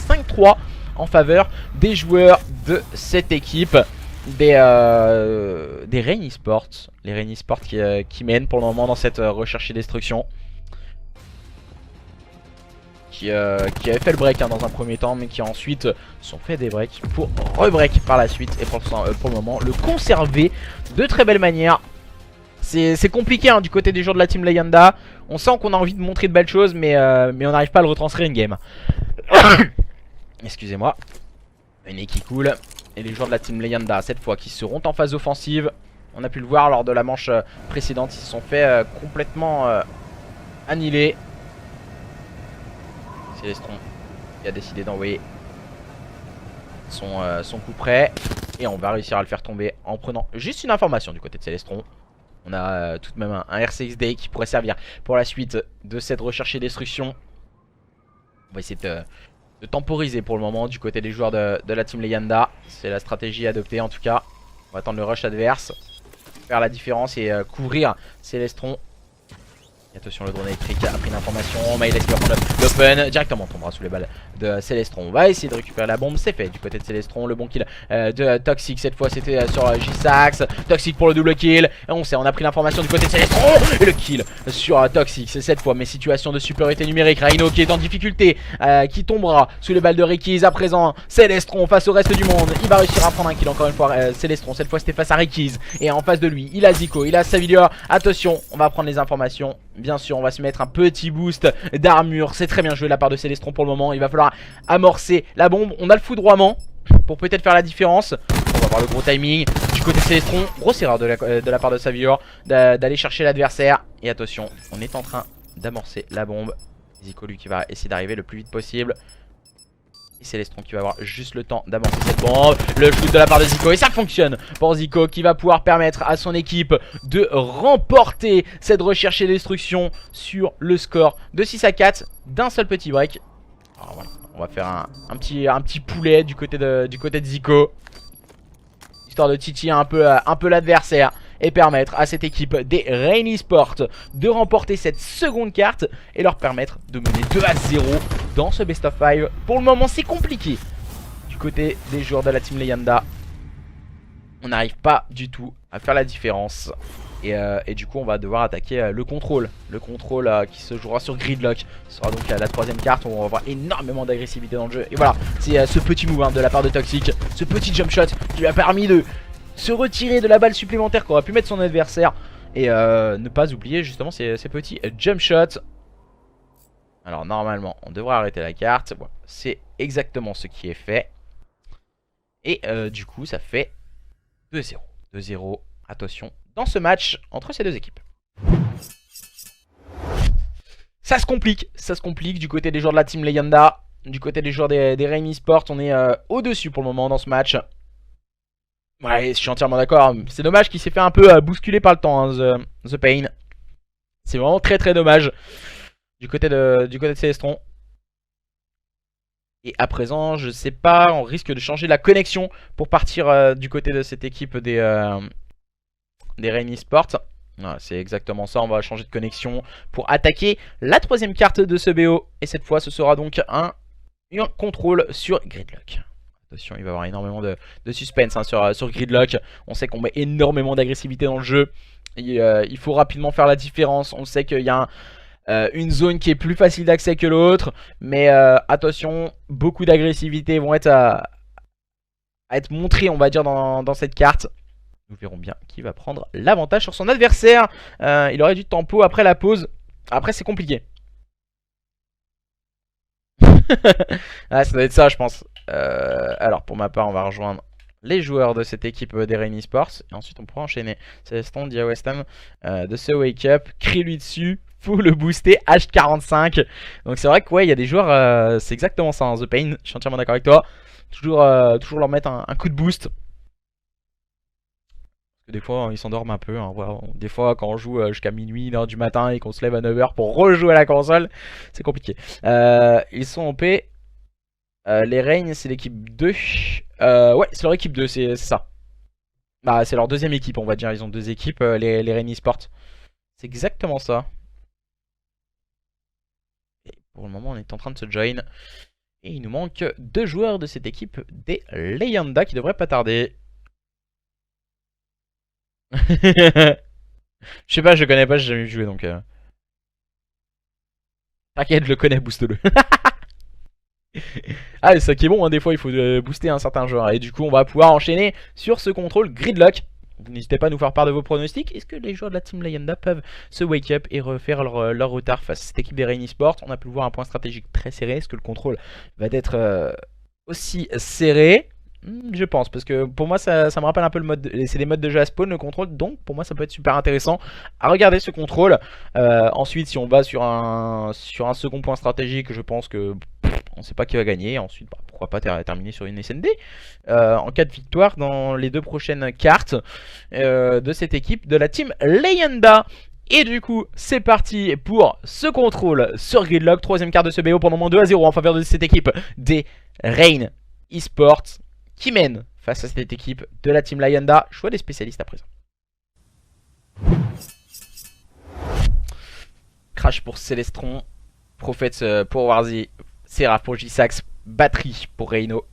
5-3 en faveur des joueurs de cette équipe des Rain Esports. Les Rain Esports qui mènent pour le moment dans cette recherche et destruction. Qui avait fait le break hein, dans un premier temps, mais qui ensuite sont fait des breaks pour rebreak par la suite. Et pour le moment le conserver de très belle manière. C'est compliqué hein, du côté des joueurs de la Team Leyenda. On sent qu'on a envie de montrer de belles choses, mais on n'arrive pas à le retranscrire in game. Excusez-moi. Une nez qui coule. Et les joueurs de la Team Leyenda cette fois qui seront en phase offensive. On a pu le voir lors de la manche précédente, ils se sont fait complètement annihiler. Celestron qui a décidé d'envoyer son coup près. Et on va réussir à le faire tomber en prenant juste une information du côté de Celestron. On a tout de même un RCXD qui pourrait servir pour la suite de cette recherche et destruction. On va essayer de temporiser pour le moment du côté des joueurs de la Team Leyenda. C'est la stratégie adoptée en tout cas. On va attendre le rush adverse, faire la différence et couvrir Celestron. Et attention, le drone électrique a pris l'information. Myles qui va prendre l'open. Directement tombera sous les balles de Celestron. On va essayer de récupérer la bombe. C'est fait du côté de Celestron. Le bon kill de Toxic. Cette fois, c'était sur J-Sax. Toxic pour le double kill. Et on sait, on a pris l'information du côté de Celestron. Et le kill sur Toxic. C'est cette fois, mais situation de supériorité numérique. Rhino qui est en difficulté. Qui tombera sous les balles de Rikis. À présent, Celestron face au reste du monde. Il va réussir à prendre un kill encore une fois. Celestron, cette fois, c'était face à Rikis. Et en face de lui, il a Zico. Il a Saviour. Attention, on va prendre les informations. Bien sûr, on va se mettre un petit boost d'armure. C'est très bien joué de la part de Celestron pour le moment. Il va falloir amorcer la bombe. On a le foudroiement pour peut-être faire la différence. On va voir le gros timing du côté de Celestron. Grosse erreur de la part de Saviour d'aller chercher l'adversaire. Et attention, on est en train d'amorcer la bombe. Zico lui qui va essayer d'arriver le plus vite possible. Et Célestron qui va avoir juste le temps d'amorcer cette bombe. Le shoot de la part de Zico et ça fonctionne pour Zico qui va pouvoir permettre à son équipe de remporter cette recherche et destruction sur le score de 6-4 d'un seul petit break. Alors voilà, on va faire un petit poulet du côté de Zico, histoire de titiller un peu l'adversaire et permettre à cette équipe des Rain Esports de remporter cette seconde carte et leur permettre de mener 2-0 dans ce best of 5. Pour le moment c'est compliqué du côté des joueurs de la team Leyenda. On n'arrive pas du tout à faire la différence. Et du coup on va devoir attaquer le contrôle. Le contrôle qui se jouera sur Gridlock. Ce sera donc la troisième carte où on va avoir énormément d'agressivité dans le jeu. Et voilà, c'est ce petit move de la part de Toxic. Ce petit jump shot qui lui a permis de se retirer de la balle supplémentaire qu'aurait pu mettre son adversaire. Et ne pas oublier justement ces petits jump shots. Alors normalement on devrait arrêter la carte. Voilà, c'est exactement ce qui est fait. Et du coup ça fait 2-0. 2-0, attention, dans ce match entre ces deux équipes. Ça se complique du côté des joueurs de la team Leyenda. Du côté des joueurs des Rain Esports, on est au-dessus pour le moment dans ce match. Ouais, je suis entièrement d'accord. C'est dommage qu'il s'est fait un peu bousculer par le temps, hein, The Pain. C'est vraiment très très dommage du côté de Célestron. Et à présent, je sais pas, on risque de changer la connexion pour partir du côté de cette équipe des Rain Esports. Voilà, c'est exactement ça, on va changer de connexion pour attaquer la troisième carte de ce BO. Et cette fois, ce sera donc un contrôle sur Gridlock. Attention, il va y avoir énormément de suspense hein, sur Gridlock. On sait qu'on met énormément d'agressivité dans le jeu. Il faut rapidement faire la différence. On sait qu'il y a une zone qui est plus facile d'accès que l'autre. Mais attention, beaucoup d'agressivité vont être à être montrées, on va dire, dans cette carte. Nous verrons bien qui va prendre l'avantage sur son adversaire. Il aurait du tempo après la pause. Après, c'est compliqué. Ah, ça doit être ça, je pense. Alors, pour ma part, on va rejoindre les joueurs de cette équipe des Rain Esports. Et ensuite, on pourra enchaîner. Céleston, Dia Westham de ce Wake Up. Crie lui dessus. Faut le booster. H45. Donc, c'est vrai que, ouais, il y a des joueurs. C'est exactement ça, hein, The Pain. Je suis entièrement d'accord avec toi. Toujours leur mettre un coup de boost. Des fois ils s'endorment un peu hein. Voilà. Des fois quand on joue jusqu'à minuit, 1h du matin et qu'on se lève à 9h pour rejouer à la console, c'est compliqué. Ils sont en paix. Les Rain c'est l'équipe 2. Ouais c'est leur équipe 2, c'est ça. Bah c'est leur deuxième équipe on va dire, ils ont deux équipes les Rain Esports. C'est exactement ça. Et pour le moment on est en train de se join. Et il nous manque deux joueurs de cette équipe des Leyenda qui devraient pas tarder. Je sais pas, je connais pas, j'ai jamais vu jouer donc. T'inquiète, je le connais, booste-le. Ah, c'est ça qui est bon, hein, des fois il faut booster un certain joueur. Et du coup, on va pouvoir enchaîner sur ce contrôle Gridlock. N'hésitez pas à nous faire part de vos pronostics. Est-ce que les joueurs de la team Leyenda peuvent se wake up et refaire leur retard face à cette équipe des Rain Esports? On a pu le voir, un point stratégique très serré. Est-ce que le contrôle va être aussi serré? Je pense, parce que pour moi ça me rappelle un peu le mode, c'est des modes de jeu à spawn, le contrôle, donc pour moi ça peut être super intéressant à regarder ce contrôle. Ensuite si on va sur un second point stratégique, je pense que on sait pas qui va gagner. Ensuite bah, pourquoi pas terminer sur une SND en cas de victoire dans les deux prochaines cartes de cette équipe de la team Leyenda. Et du coup c'est parti pour ce contrôle sur Gridlock, troisième carte de ce BO pour le moment 2-0 en faveur de cette équipe des Rain Esports qui mène face à cette équipe de la team Leyenda. Choix des spécialistes à présent. Crash pour Célestron, Prophète pour Warzy, Seraph pour J-Sax, Batterie pour Reino,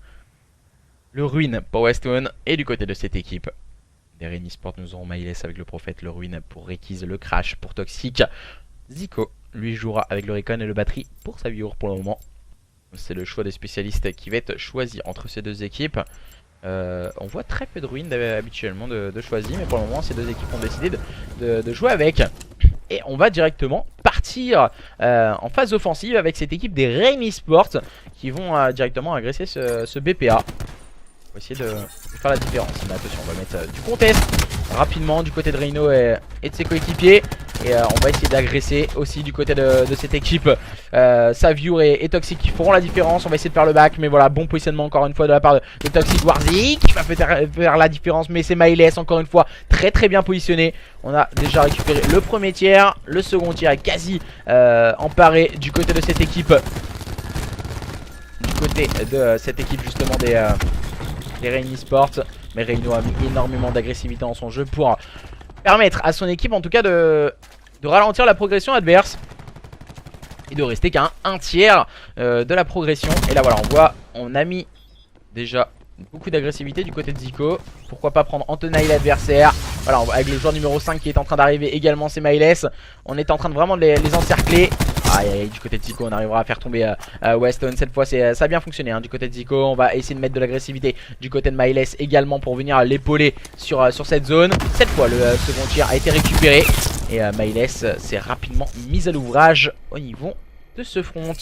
le Ruin pour Westone. Et du côté de cette équipe des Rain Esports, nous aurons Myles avec le Prophète, le Ruin pour Rekiz, le Crash pour Toxic. Zico lui jouera avec le Recon et le Batterie pour sa Viewer pour le moment. C'est le choix des spécialistes qui va être choisi entre ces deux équipes. On voit très peu de ruines habituellement de choisi, mais pour le moment ces deux équipes ont décidé de jouer avec. Et on va directement partir en phase offensive avec cette équipe des Rain Esports qui vont directement agresser ce BPA. On va essayer de faire la différence. Mais attention, on va mettre du contest rapidement du côté de Reino et de ses coéquipiers. Et on va essayer d'agresser aussi du côté de cette équipe. Saviour et Toxic qui feront la différence. On va essayer de faire le back, mais voilà, bon positionnement encore une fois de la part de Toxic. Warzy qui va faire la différence, mais c'est Myles encore une fois très très bien positionné. On a déjà récupéré le premier tiers, le second tiers est quasi emparé du côté de cette équipe. Du côté de cette équipe justement des Rain Esports. Mais Reino a mis énormément d'agressivité dans son jeu pour permettre à son équipe en tout cas de ralentir la progression adverse et de rester qu'à un tiers de la progression. Et là voilà, on voit, on a mis déjà beaucoup d'agressivité du côté de Zico. Pourquoi pas prendre Antonaï l'adversaire. Voilà, avec le joueur numéro 5 qui est en train d'arriver également, c'est Myles. On est en train de vraiment les encercler. Aïe aïe, du côté de Zico on arrivera à faire tomber Weston. Cette fois ça a bien fonctionné hein, du côté de Zico. On va essayer de mettre de l'agressivité du côté de Myles également pour venir l'épauler sur cette zone. Cette fois le second tir a été récupéré. Et Myles s'est rapidement mis à l'ouvrage au niveau de ce front.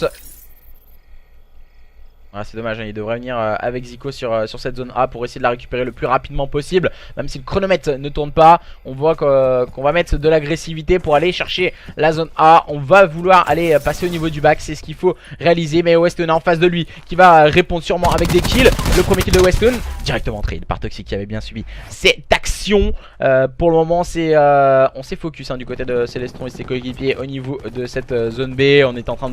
Voilà, c'est dommage, hein, il devrait venir avec Zico sur cette zone A pour essayer de la récupérer le plus rapidement possible. Même si le chronomètre ne tourne pas, on voit qu'on va mettre de l'agressivité pour aller chercher la zone A. On va vouloir aller passer au niveau du back, c'est ce qu'il faut réaliser. Mais Weston est en face de lui qui va répondre sûrement avec des kills. Le premier kill de Weston, directement trade par Toxic qui avait bien suivi cette action. Pour le moment, on s'est focus hein, du côté de Célestron et ses coéquipiers au niveau de cette zone B. On est en train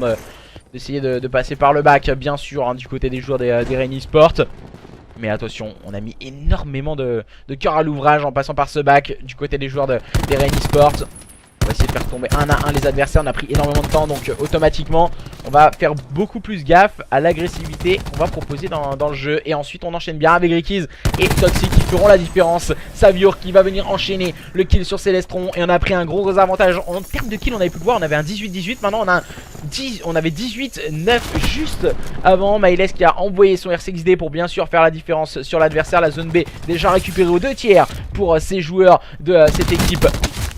d'essayer de passer par le back bien sûr hein, du côté des joueurs des Rain Esports. Mais attention, on a mis énormément de cœur à l'ouvrage en passant par ce back du côté des joueurs des Rain Esports. On va essayer de faire tomber un à un les adversaires. On a pris énormément de temps, donc automatiquement on va faire beaucoup plus gaffe à l'agressivité qu'on va proposer dans le jeu. Et ensuite on enchaîne bien avec Ricky's et Toxic qui feront la différence. Saviour qui va venir enchaîner le kill sur Célestron. Et on a pris un gros avantage en termes de kill. On avait pu le voir, on avait un 18-18. Maintenant on avait 18-9 juste avant. Myles qui a envoyé son R6D pour bien sûr faire la différence sur l'adversaire. La zone B déjà récupérée aux 2 tiers pour ces joueurs de cette équipe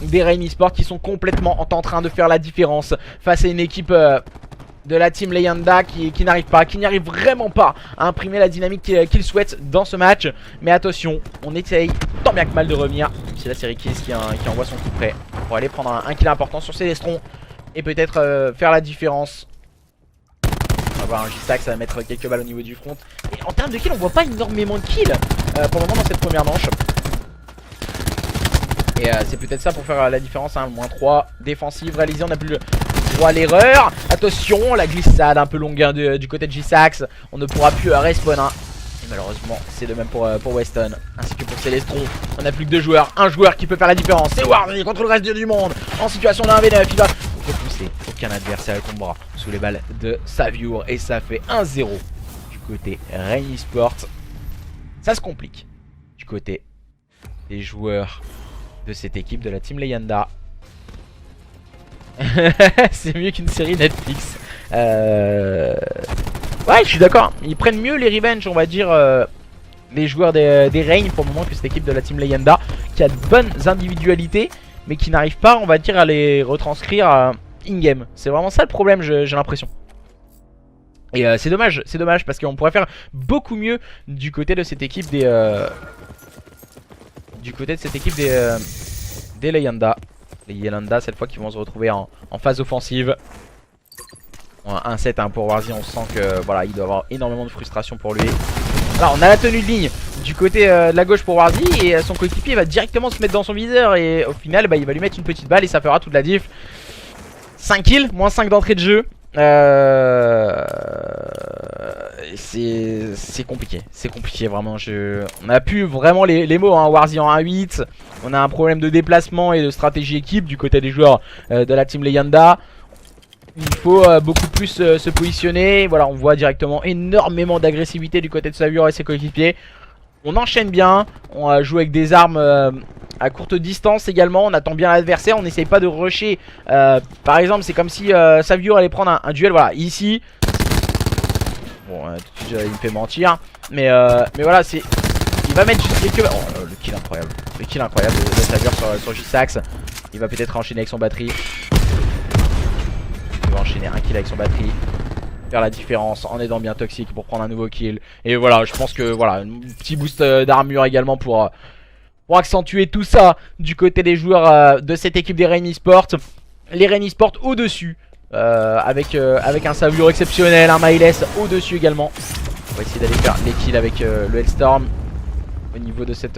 des Rain Esports qui sont complètement en train de faire la différence face à une équipe de la team Leyenda qui n'arrive vraiment pas à imprimer la dynamique qu'il souhaite dans ce match. Mais attention, on essaye tant bien que mal de revenir. C'est la série Kiss qui envoie son coup près pour aller prendre un kill important sur Célestron et peut-être faire la différence. On va voir un J-Stack, ça va mettre quelques balles au niveau du front. Et en termes de kills, on voit pas énormément de kills pour le moment dans cette première manche. Et c'est peut-être ça pour faire la différence hein. Moins 3 défensive réalisée, on n'a plus le droit à l'erreur. Attention, la glissade un peu longue hein, du côté de J-Sax. On ne pourra plus respawn hein. Et malheureusement c'est de même pour Weston ainsi que pour Célestron. On n'a plus que 2 joueurs, un joueur qui peut faire la différence. C'est Warzy contre le reste du monde en situation de 1v9. Il va repousser, aucun adversaire ne tombera sous les balles de Saviour. Et ça fait 1-0 du côté Rain Esports. Ça se complique du côté des joueurs de cette équipe de la team Leyenda. C'est mieux qu'une série Netflix. Ouais, je suis d'accord. Ils prennent mieux les revanches, on va dire, les joueurs des Rain pour le moment que cette équipe de la team Leyenda qui a de bonnes individualités mais qui n'arrive pas, on va dire, à les retranscrire in-game. C'est vraiment ça le problème, j'ai l'impression. Et c'est dommage parce qu'on pourrait faire beaucoup mieux du côté de cette équipe des des Leyenda. Les Leyenda cette fois qui vont se retrouver en phase offensive. 1-7 hein, pour Warzy, on sent que voilà, il doit avoir énormément de frustration pour lui. Alors on a la tenue de ligne du côté de la gauche pour Warzy et son coéquipier va directement se mettre dans son viseur et au final bah, il va lui mettre une petite balle et ça fera toute la diff. 5 kills, moins 5 d'entrée de jeu. C'est compliqué vraiment. On a pu vraiment les mots hein. Warzy en 1-8. On a un problème de déplacement et de stratégie équipe du côté des joueurs de la team Leyenda. Il faut beaucoup plus se positionner. Voilà, on voit directement énormément d'agressivité du côté de Saviour et ses coéquipiers. On enchaîne bien, on joue avec des armes à courte distance également. On attend bien l'adversaire, on n'essaye pas de rusher. Par exemple, c'est comme si Saviour allait prendre un duel. Voilà, ici. Bon, tout de suite, il me fait mentir. Mais voilà, c'est. Il va mettre juste quelques. Oh, le kill incroyable. Le kill incroyable de Saviour sur J-Sax. Il va peut-être enchaîner avec son batterie. Il va enchaîner un kill avec son batterie. Faire la différence en aidant bien Toxic pour prendre un nouveau kill. Et voilà, je pense que voilà, un petit boost d'armure également pour Pour accentuer tout ça du côté des joueurs de cette équipe des Reign Esports. Les Reign Esports au-dessus. Avec un Saviour exceptionnel, un Miles au-dessus également. On va essayer d'aller faire les kills avec le Hellstorm au niveau de cette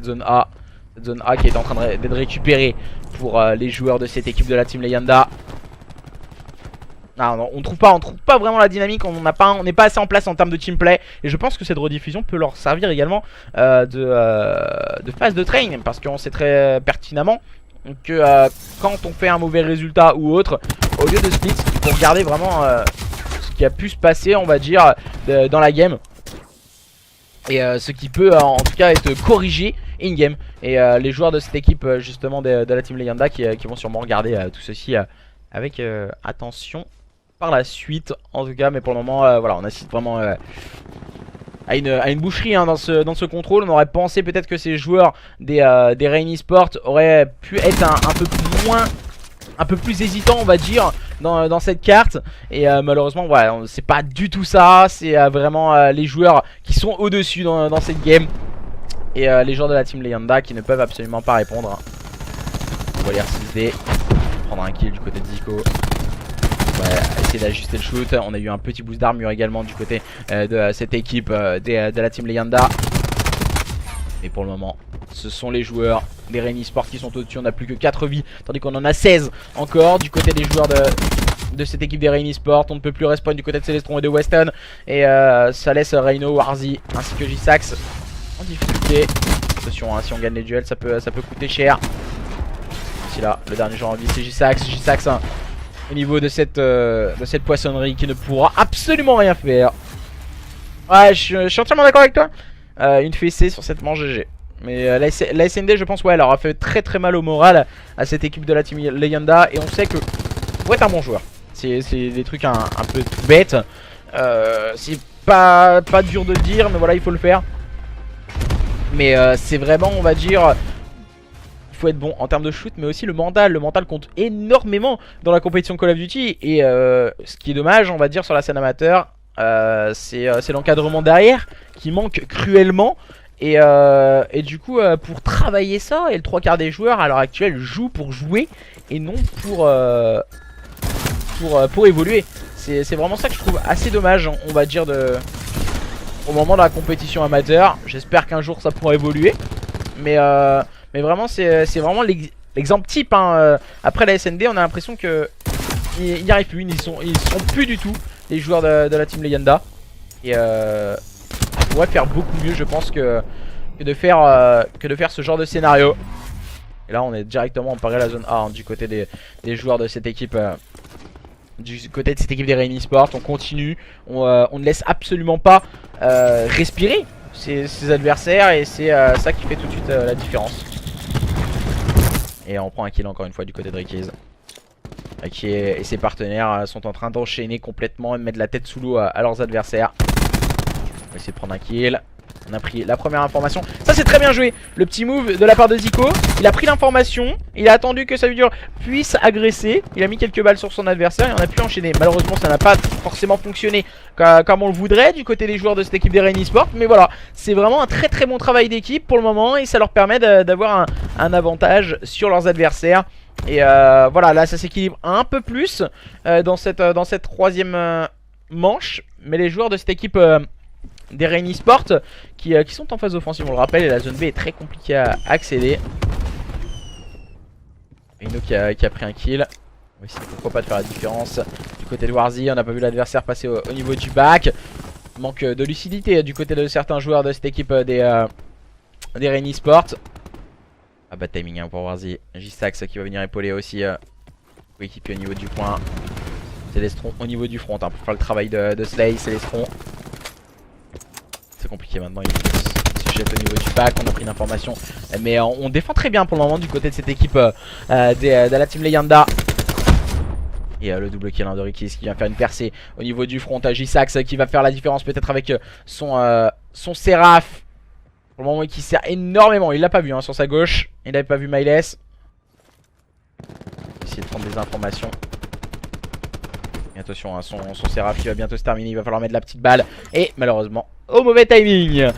zone A. Cette zone A qui est en train d'être récupérée pour les joueurs de cette équipe de la Team Leyenda. Ah non, on trouve pas vraiment la dynamique, on n'est pas assez en place en termes de teamplay. Et je pense que cette rediffusion peut leur servir également de phase de train. Parce qu'on sait très pertinemment que quand on fait un mauvais résultat ou autre, au lieu de split, il faut regarder vraiment ce qui a pu se passer, on va dire, dans la game. Et ce qui peut en tout cas être corrigé in-game. Et les joueurs de cette équipe justement de la Team Leyenda qui vont sûrement regarder tout ceci avec attention par la suite en tout cas. Mais pour le moment voilà, on assiste vraiment à une boucherie hein, dans ce contrôle. On aurait pensé peut-être que ces joueurs des Reign Esports auraient pu être un peu plus hésitants on va dire dans cette carte. Et malheureusement voilà, c'est pas du tout ça. C'est vraiment les joueurs qui sont au dessus dans cette game. Et les joueurs de la Team Leyenda qui ne peuvent absolument pas répondre. On va les R6D, prendre un kill du côté de Zico. Ouais, essayer d'ajuster le shoot. On a eu un petit boost d'armure également du côté de cette équipe de la Team Leyenda. Et pour le moment, ce sont les joueurs des Reign Esports qui sont au-dessus. On n'a plus que 4 vies, tandis qu'on en a 16 encore du côté des joueurs de cette équipe des Reign Esports. On ne peut plus respawn du côté de Celestron et de Weston. Et ça laisse Reino, Warzy ainsi que J-Sax en difficulté. Attention, hein, si on gagne les duels, ça peut coûter cher. Ici là, le dernier joueur en vie, c'est J-Sax. J-Sax hein, au niveau de cette poissonnerie qui ne pourra absolument rien faire. Ouais, je suis entièrement d'accord avec toi. Une fessée sur cette manche GG. Mais la SND, je pense, ouais, elle aura fait très très mal au moral à cette équipe de la Team Leyenda. Et on sait que pour être un bon joueur, c'est des trucs un peu tout bêtes. C'est pas dur de le dire, mais voilà, il faut le faire. Mais c'est vraiment, on va dire, il faut être bon en termes de shoot, mais aussi le mental. Le mental compte énormément dans la compétition Call of Duty. Et ce qui est dommage, on va dire, sur la scène amateur, c'est l'encadrement derrière qui manque cruellement. Et du coup, pour travailler ça, et le 3/4 des joueurs à l'heure actuelle jouent pour jouer et non pour évoluer. C'est vraiment ça que je trouve assez dommage, on va dire, au moment de la compétition amateur. J'espère qu'un jour ça pourra évoluer. Mais vraiment, c'est vraiment l'exemple type. Hein. Après la SND, on a l'impression que ils n'y arrivent plus. Ils sont plus du tout les joueurs de la Team Leyenda. Et on pourrait faire beaucoup mieux, je pense, que de faire ce genre de scénario. Et là, on est directement emparé la zone A hein, du côté des joueurs de cette équipe. Du côté de cette équipe des Reign Esports, on continue, on ne laisse absolument pas respirer ses adversaires. Et c'est ça qui fait tout de suite la différence. Et on prend un kill encore une fois du côté de Rickies. Qui et ses partenaires sont en train d'enchaîner complètement et de mettre la tête sous l'eau à leurs adversaires. On va essayer de prendre un kill. On a pris la première information. Ça c'est très bien joué. Le petit move de la part de Zico. Il a pris l'information. Il a attendu que Saviour puisse agresser. Il a mis quelques balles sur son adversaire et on a pu enchaîner. Malheureusement ça n'a pas forcément fonctionné comme on le voudrait du côté des joueurs de cette équipe des Reign Esports. Mais voilà, c'est vraiment un très très bon travail d'équipe pour le moment. Et ça leur permet d'avoir un avantage sur leurs adversaires. Et voilà, là ça s'équilibre un peu plus dans cette troisième manche. Mais les joueurs de cette équipe des Reign Esports qui sont en phase offensive, on le rappelle, et la zone B est très compliquée à accéder. Rino qui a pris un kill. On va essayer pourquoi pas de faire la différence du côté de Warzy. On n'a pas vu l'adversaire passer au niveau du back. Manque de lucidité du côté de certains joueurs de cette équipe des Reign Esports. Ah, bad timing hein, pour Warzy. J-Sax qui va venir épauler aussi coéquipier au niveau du point. Celestron au niveau du front hein, pour faire le travail de Slay. Celestron. C'est compliqué maintenant, il se jette au niveau du pack. On a pris l'information, mais on défend très bien pour le moment du côté de cette équipe de la Team Leyenda. Et le double kill de Rickies qui vient faire une percée au niveau du front à J-Sax qui va faire la différence peut-être avec son Seraph. Pour le moment qui sert énormément. Il l'a pas vu hein, sur sa gauche. Il n'avait pas vu Miles. Essayer de prendre des informations. Et attention, hein, son Séraph qui va bientôt se terminer, il va falloir mettre la petite balle. Et malheureusement, au mauvais timing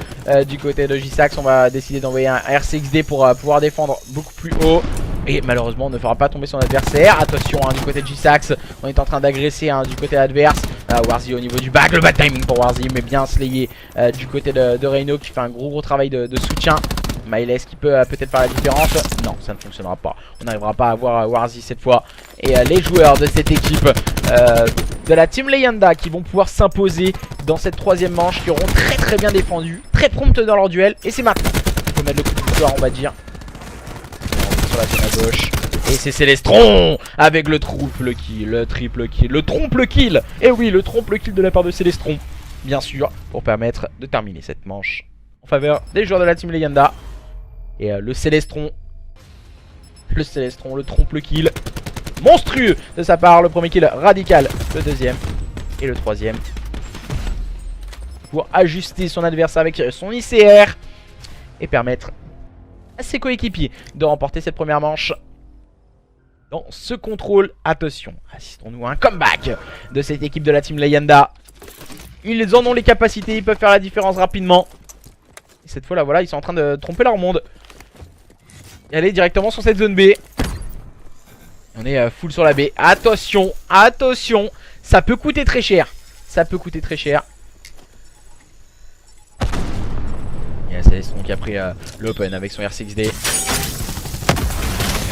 du côté de J-Sax, on va décider d'envoyer un RCXD pour pouvoir défendre beaucoup plus haut. Et malheureusement on ne fera pas tomber son adversaire. Attention hein, du côté de J-Sax, on est en train d'agresser hein, du côté adverse. Warzy au niveau du back, le bad timing pour Warzy, mais bien slayé du côté de Reino qui fait un gros travail de soutien. Miles qui peut peut-être faire la différence. Non, ça ne fonctionnera pas. On n'arrivera pas à avoir Warzy cette fois. Et les joueurs de cette équipe de la Team Leyenda qui vont pouvoir s'imposer dans cette troisième manche, qui auront très bien défendu, très promptes dans leur duel. Et c'est maintenant. Il faut mettre le coup de victoire, on va dire. Sur la zone à gauche. Et c'est Célestron avec le triple kill, le trompe kill. Et oui, le trompe kill de la part de Célestron, bien sûr, pour permettre de terminer cette manche en faveur des joueurs de la Team Leyenda. Et le Célestron, le trompe kill monstrueux de sa part. Le premier kill radical, le deuxième et le troisième, pour ajuster son adversaire avec son ICR et permettre à ses coéquipiers de remporter cette première manche. Dans ce contrôle, attention, assistons-nous à un comeback de cette équipe de la Team Leyenda. Ils en ont les capacités, ils peuvent faire la différence rapidement. Et cette fois là, voilà, ils sont en train de tromper leur monde et aller directement sur cette zone B. On est full sur la B. Attention, attention, ça peut coûter très cher. Ça peut coûter très cher. Et c'est Célestron qui a pris l'open avec son R6D.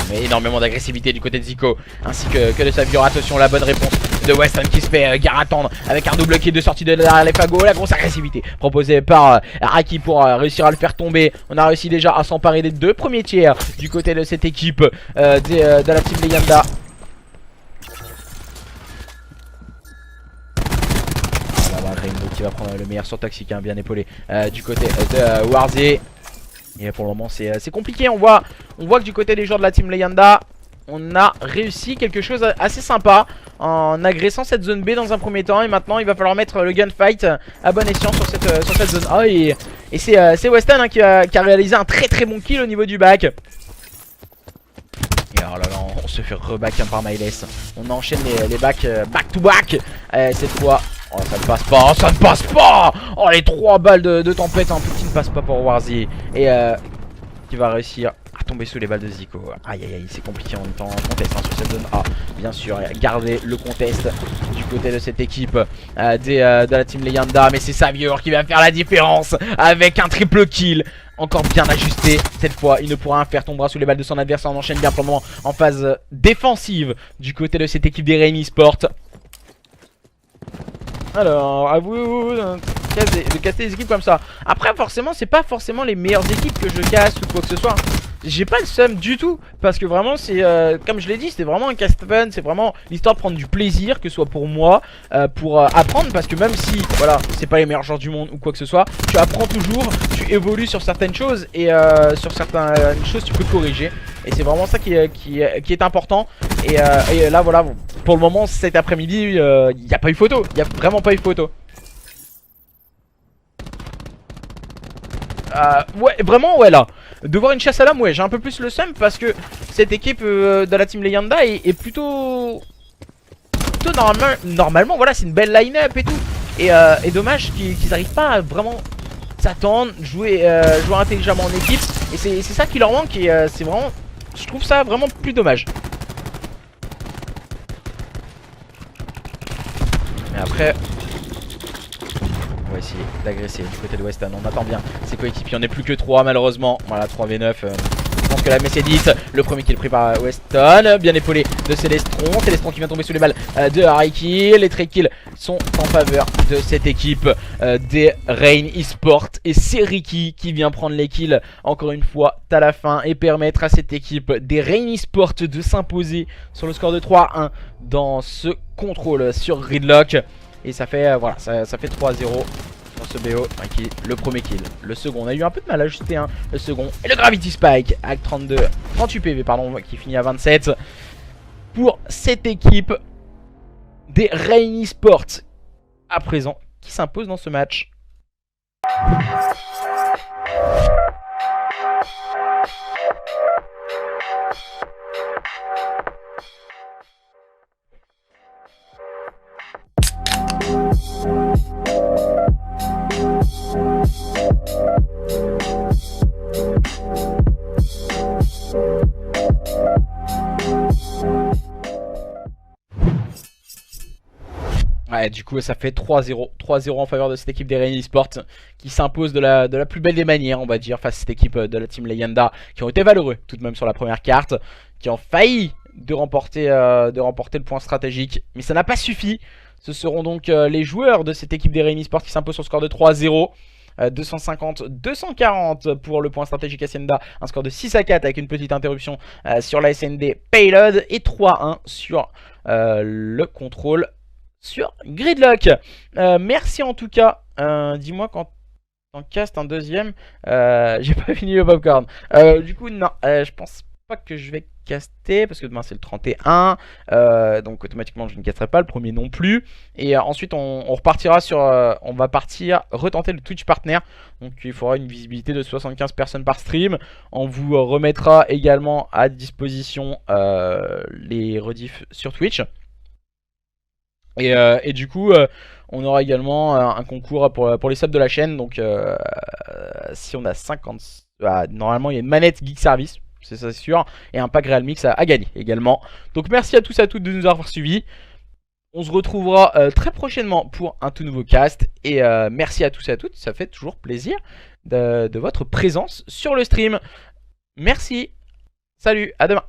Mais énormément d'agressivité du côté de Zico ainsi que de Savio. Attention, la bonne réponse de Weston qui se fait gare attendre avec un double kill de sortie de derrière les fagots. La grosse agressivité proposée par Raki pour réussir à le faire tomber. On a réussi déjà à s'emparer des deux premiers tiers du côté de cette équipe de la Team Leyenda. Rainbow qui va prendre le meilleur sur Toxic, hein, bien épaulé du côté de Warzy. Et pour le moment c'est compliqué. On voit que du côté des joueurs de la Team Leyenda, on a réussi quelque chose assez sympa en agressant cette zone B dans un premier temps. Et maintenant il va falloir mettre le gunfight à bon escient sur cette zone A. Et c'est Weston hein, qui a réalisé un très bon kill au niveau du back. Et alors là, on se fait reback par Miles. On enchaîne les backs back to back cette fois. Oh, ça ne passe pas, ça ne passe pas. Oh, les 3 balles de tempête un peu qui ne passent pas pour Warzy. Et qui va réussir à tomber sous les balles de Zico. Aïe aïe aïe, c'est compliqué en même temps. Contest hein, sur cette zone A, bien sûr. Garder le contest du côté de cette équipe de la Team Leyenda. Mais c'est Savio qui va faire la différence avec un triple kill. Encore bien ajusté. Cette fois, il ne pourra rien faire. Tombera sous les balles de son adversaire. On enchaîne bien pour le moment en phase défensive du côté de cette équipe des Rain Esports. Alors, à vous de casser des équipes comme ça. Après, forcément, c'est pas forcément les meilleures équipes que je casse ou quoi que ce soit. J'ai pas le seum du tout. Parce que vraiment, c'est comme je l'ai dit, c'était vraiment un cast fun. C'est vraiment l'histoire de prendre du plaisir, que ce soit pour moi, pour apprendre. Parce que même si, voilà, c'est pas les meilleurs joueurs du monde ou quoi que ce soit, tu apprends toujours, tu évolues sur certaines choses. Et sur certaines choses, tu peux corriger. Et c'est vraiment ça qui est important. Et là, voilà, bon, pour le moment, cet après-midi, il n'y a pas eu photo. Il n'y a vraiment pas eu photo. Ouais, vraiment, ouais, là. De voir une chasse à l'homme, ouais, j'ai un peu plus le seum parce que cette équipe de la Team Leyenda est plutôt normalement, voilà, c'est une belle line-up et tout. Et dommage qu'ils n'arrivent pas à vraiment s'attendre, jouer intelligemment en équipe. Et c'est ça qui leur manque. Et c'est vraiment, je trouve ça vraiment plus dommage. Mais après, on va essayer d'agresser du côté de Weston. On attend bien ses coéquipiers. On n'est plus que 3 malheureusement. Voilà, 3v9. Je pense que la Mercedes, le premier kill pris par Weston. Bien épaulé de Célestron. Célestron qui vient tomber sous les balles de Hariki. Les trade kills sont en faveur de cette équipe des Rain Esports. Et c'est Ricky qui vient prendre les kills encore une fois à la fin et permettre à cette équipe des Rain Esports de s'imposer sur le score de 3-1 dans ce contrôle sur Gridlock. Et ça fait voilà, ça fait 3-0 dans ce BO. Ricky, le premier kill. Le second, on a eu un peu de mal à ajuster hein, le second. Et le Gravity Spike avec 38 PV pardon, qui finit à 27 pour cette équipe des Rain Esports à présent qui s'impose dans ce match. Ouais, du coup, ça fait 3-0. 3-0 en faveur de cette équipe des Rain Esports qui s'impose de la plus belle des manières, on va dire, face à cette équipe de la Team Leyenda qui ont été valeureux tout de même sur la première carte, qui ont failli de remporter le point stratégique, mais ça n'a pas suffi. Ce seront donc les joueurs de cette équipe des Rain Esports qui s'imposent sur le score de 3-0. 250-240 pour le point stratégique Hacienda, un score de 6-4 avec une petite interruption sur la SND Payload et 3-1 sur le contrôle sur Gridlock. Merci en tout cas. Dis-moi quand on cast un deuxième. J'ai pas fini le popcorn. Du coup, non, je pense pas que je vais caster parce que demain c'est le 31. Donc automatiquement je ne casterai pas, le premier non plus. Et ensuite on repartira sur. On va partir retenter le Twitch Partner. Donc il faudra une visibilité de 75 personnes par stream. On vous remettra également à disposition les rediffs sur Twitch. Et du coup, on aura également un concours pour les subs de la chaîne. Donc, si on a 50... normalement, il y a une manette Geek Service, c'est ça, c'est sûr. Et un pack Real Mix à gagner également. Donc, merci à tous et à toutes de nous avoir suivis. On se retrouvera très prochainement pour un tout nouveau cast. Et merci à tous et à toutes. Ça fait toujours plaisir de votre présence sur le stream. Merci. Salut, à demain.